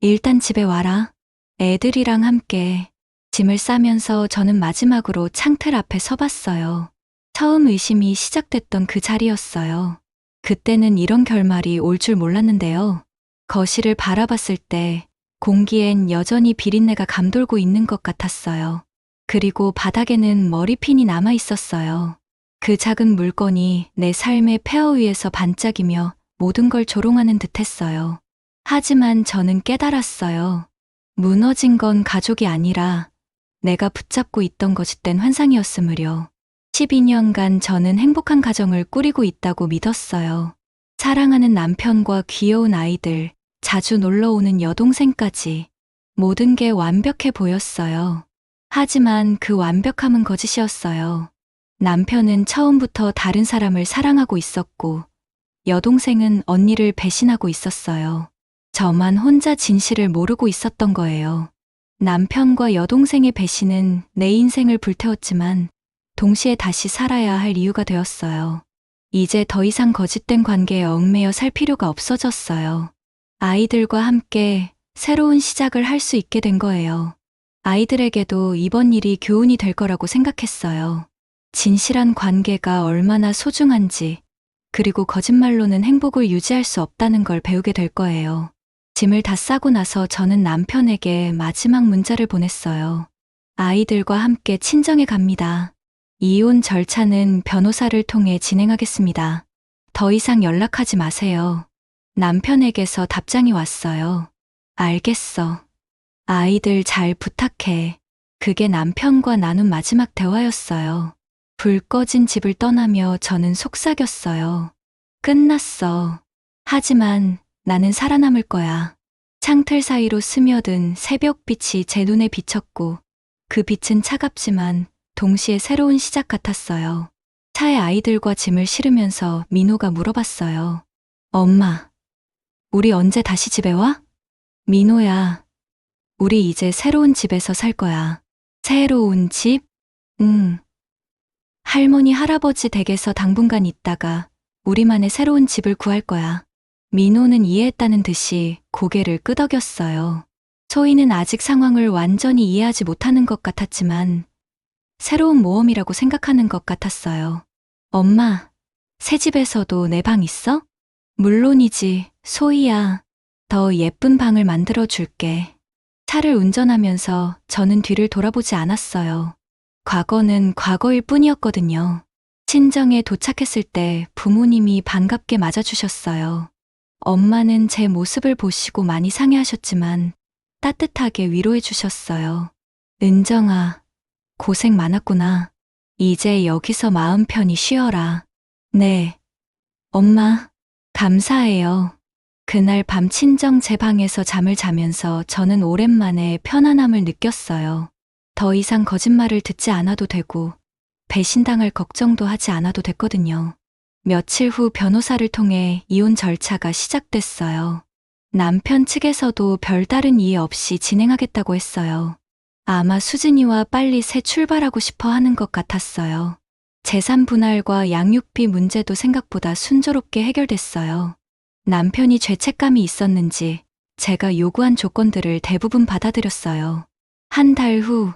일단 집에 와라. 애들이랑 함께. 짐을 싸면서 저는 마지막으로 창틀 앞에 서봤어요. 처음 의심이 시작됐던 그 자리였어요. 그때는 이런 결말이 올 줄 몰랐는데요. 거실을 바라봤을 때 공기엔 여전히 비린내가 감돌고 있는 것 같았어요. 그리고 바닥에는 머리핀이 남아 있었어요. 그 작은 물건이 내 삶의 폐허 위에서 반짝이며 모든 걸 조롱하는 듯했어요. 하지만 저는 깨달았어요. 무너진 건 가족이 아니라 내가 붙잡고 있던 거짓된 환상이었으므려. 12년간 저는 행복한 가정을 꾸리고 있다고 믿었어요. 사랑하는 남편과 귀여운 아이들, 자주 놀러 오는 여동생까지 모든 게 완벽해 보였어요. 하지만 그 완벽함은 거짓이었어요. 남편은 처음부터 다른 사람을 사랑하고 있었고, 여동생은 언니를 배신하고 있었어요. 저만 혼자 진실을 모르고 있었던 거예요. 남편과 여동생의 배신은 내 인생을 불태웠지만 동시에 다시 살아야 할 이유가 되었어요. 이제 더 이상 거짓된 관계에 얽매여 살 필요가 없어졌어요. 아이들과 함께 새로운 시작을 할 수 있게 된 거예요. 아이들에게도 이번 일이 교훈이 될 거라고 생각했어요. 진실한 관계가 얼마나 소중한지, 그리고 거짓말로는 행복을 유지할 수 없다는 걸 배우게 될 거예요. 짐을 다 싸고 나서 저는 남편에게 마지막 문자를 보냈어요. 아이들과 함께 친정에 갑니다. 이혼 절차는 변호사를 통해 진행하겠습니다. 더 이상 연락하지 마세요. 남편에게서 답장이 왔어요. 알겠어. 아이들 잘 부탁해. 그게 남편과 나눈 마지막 대화였어요. 불 꺼진 집을 떠나며 저는 속삭였어요. 끝났어. 하지만 나는 살아남을 거야. 창틀 사이로 스며든 새벽빛이 제 눈에 비쳤고 그 빛은 차갑지만 동시에 새로운 시작 같았어요. 차에 아이들과 짐을 실으면서 민호가 물어봤어요. 엄마, 우리 언제 다시 집에 와? 민호야, 우리 이제 새로운 집에서 살 거야. 새로운 집? 응. 할머니, 할아버지 댁에서 당분간 있다가 우리만의 새로운 집을 구할 거야. 민호는 이해했다는 듯이 고개를 끄덕였어요. 소희는 아직 상황을 완전히 이해하지 못하는 것 같았지만 새로운 모험이라고 생각하는 것 같았어요. 엄마, 새 집에서도 내 방 있어? 물론이지, 소희야. 더 예쁜 방을 만들어 줄게. 차를 운전하면서 저는 뒤를 돌아보지 않았어요. 과거는 과거일 뿐이었거든요. 친정에 도착했을 때 부모님이 반갑게 맞아주셨어요. 엄마는 제 모습을 보시고 많이 상해하셨지만 따뜻하게 위로해 주셨어요. 은정아, 고생 많았구나. 이제 여기서 마음 편히 쉬어라. 네. 엄마, 감사해요. 그날 밤 친정 제 방에서 잠을 자면서 저는 오랜만에 편안함을 느꼈어요. 더 이상 거짓말을 듣지 않아도 되고 배신당할 걱정도 하지 않아도 됐거든요. 며칠 후 변호사를 통해 이혼 절차가 시작됐어요. 남편 측에서도 별다른 이의 없이 진행하겠다고 했어요. 아마 수진이와 빨리 새 출발하고 싶어 하는 것 같았어요. 재산 분할과 양육비 문제도 생각보다 순조롭게 해결됐어요. 남편이 죄책감이 있었는지 제가 요구한 조건들을 대부분 받아들였어요. 한 달 후,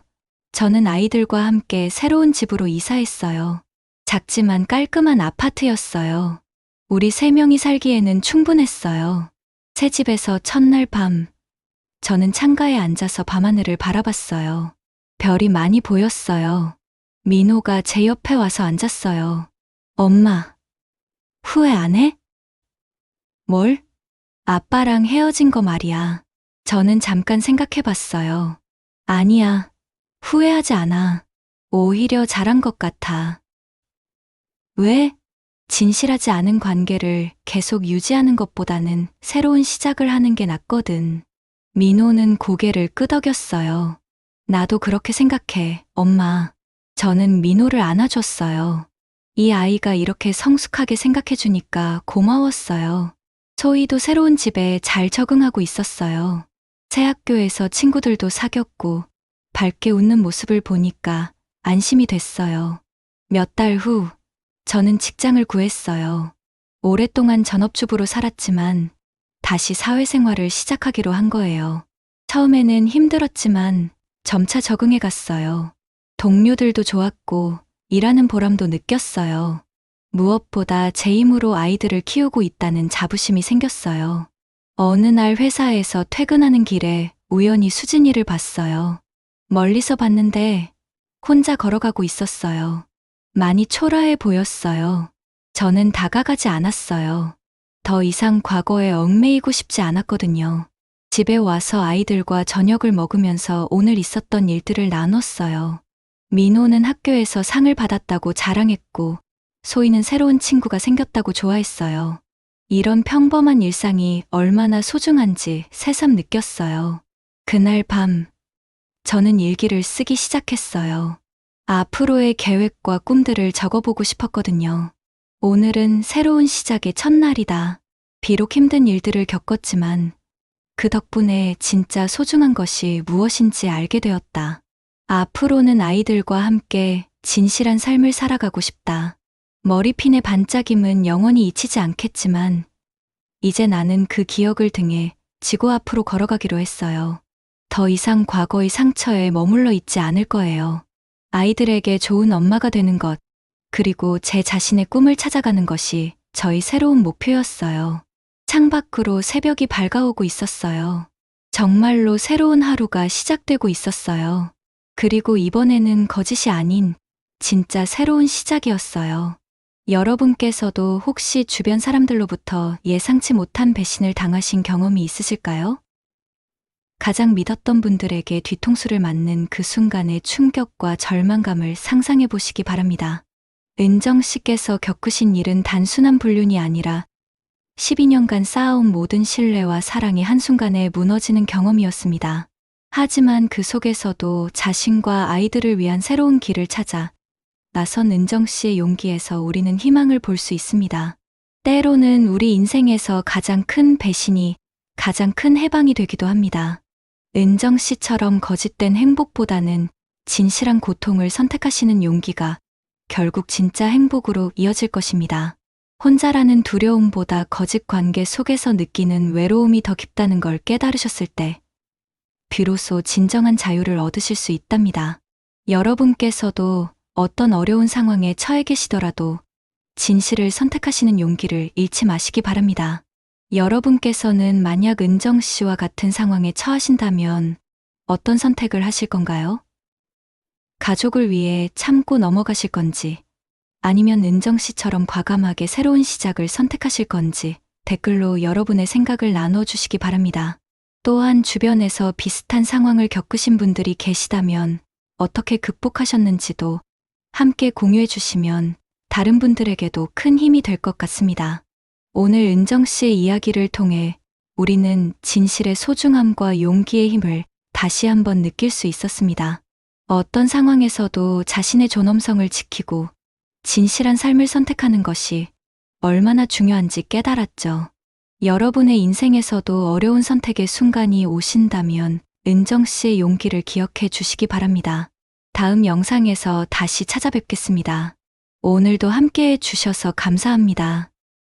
저는 아이들과 함께 새로운 집으로 이사했어요. 작지만 깔끔한 아파트였어요. 우리 세 명이 살기에는 충분했어요. 새 집에서 첫날 밤, 저는 창가에 앉아서 밤하늘을 바라봤어요. 별이 많이 보였어요. 민호가 제 옆에 와서 앉았어요. 엄마, 후회 안 해? 뭘? 아빠랑 헤어진 거 말이야. 저는 잠깐 생각해 봤어요. 아니야, 후회하지 않아. 오히려 잘한 것 같아. 왜? 진실하지 않은 관계를 계속 유지하는 것보다는 새로운 시작을 하는 게 낫거든. 민호는 고개를 끄덕였어요. 나도 그렇게 생각해, 엄마. 저는 민호를 안아줬어요. 이 아이가 이렇게 성숙하게 생각해주니까 고마웠어요. 소희도 새로운 집에 잘 적응하고 있었어요. 새 학교에서 친구들도 사귀었고 밝게 웃는 모습을 보니까 안심이 됐어요. 몇 달 후, 저는 직장을 구했어요. 오랫동안 전업주부로 살았지만 다시 사회생활을 시작하기로 한 거예요. 처음에는 힘들었지만 점차 적응해 갔어요. 동료들도 좋았고 일하는 보람도 느꼈어요. 무엇보다 제 힘으로 아이들을 키우고 있다는 자부심이 생겼어요. 어느 날 회사에서 퇴근하는 길에 우연히 수진이를 봤어요. 멀리서 봤는데 혼자 걸어가고 있었어요. 많이 초라해 보였어요. 저는 다가가지 않았어요. 더 이상 과거에 얽매이고 싶지 않았거든요. 집에 와서 아이들과 저녁을 먹으면서 오늘 있었던 일들을 나눴어요. 민호는 학교에서 상을 받았다고 자랑했고 소희는 새로운 친구가 생겼다고 좋아했어요. 이런 평범한 일상이 얼마나 소중한지 새삼 느꼈어요. 그날 밤, 저는 일기를 쓰기 시작했어요. 앞으로의 계획과 꿈들을 적어보고 싶었거든요. 오늘은 새로운 시작의 첫날이다. 비록 힘든 일들을 겪었지만 그 덕분에 진짜 소중한 것이 무엇인지 알게 되었다. 앞으로는 아이들과 함께 진실한 삶을 살아가고 싶다. 머리핀의 반짝임은 영원히 잊히지 않겠지만 이제 나는 그 기억을 등에 지고 앞으로 걸어가기로 했어요. 더 이상 과거의 상처에 머물러 있지 않을 거예요. 아이들에게 좋은 엄마가 되는 것, 그리고 제 자신의 꿈을 찾아가는 것이 저희 새로운 목표였어요. 창밖으로 새벽이 밝아오고 있었어요. 정말로 새로운 하루가 시작되고 있었어요. 그리고 이번에는 거짓이 아닌 진짜 새로운 시작이었어요. 여러분께서도 혹시 주변 사람들로부터 예상치 못한 배신을 당하신 경험이 있으실까요? 가장 믿었던 분들에게 뒤통수를 맞는 그 순간의 충격과 절망감을 상상해 보시기 바랍니다. 은정 씨께서 겪으신 일은 단순한 불륜이 아니라 12년간 쌓아온 모든 신뢰와 사랑이 한순간에 무너지는 경험이었습니다. 하지만 그 속에서도 자신과 아이들을 위한 새로운 길을 찾아 나선 은정 씨의 용기에서 우리는 희망을 볼 수 있습니다. 때로는 우리 인생에서 가장 큰 배신이 가장 큰 해방이 되기도 합니다. 은정 씨처럼 거짓된 행복보다는 진실한 고통을 선택하시는 용기가 결국 진짜 행복으로 이어질 것입니다. 혼자라는 두려움보다 거짓 관계 속에서 느끼는 외로움이 더 깊다는 걸 깨달으셨을 때 비로소 진정한 자유를 얻으실 수 있답니다. 여러분께서도 어떤 어려운 상황에 처해 계시더라도 진실을 선택하시는 용기를 잃지 마시기 바랍니다. 여러분께서는 만약 은정 씨와 같은 상황에 처하신다면 어떤 선택을 하실 건가요? 가족을 위해 참고 넘어가실 건지, 아니면 은정 씨처럼 과감하게 새로운 시작을 선택하실 건지 댓글로 여러분의 생각을 나눠주시기 바랍니다. 또한 주변에서 비슷한 상황을 겪으신 분들이 계시다면 어떻게 극복하셨는지도 함께 공유해 주시면 다른 분들에게도 큰 힘이 될 것 같습니다. 오늘 은정 씨의 이야기를 통해 우리는 진실의 소중함과 용기의 힘을 다시 한번 느낄 수 있었습니다. 어떤 상황에서도 자신의 존엄성을 지키고 진실한 삶을 선택하는 것이 얼마나 중요한지 깨달았죠. 여러분의 인생에서도 어려운 선택의 순간이 오신다면 은정 씨의 용기를 기억해 주시기 바랍니다. 다음 영상에서 다시 찾아뵙겠습니다. 오늘도 함께해 주셔서 감사합니다.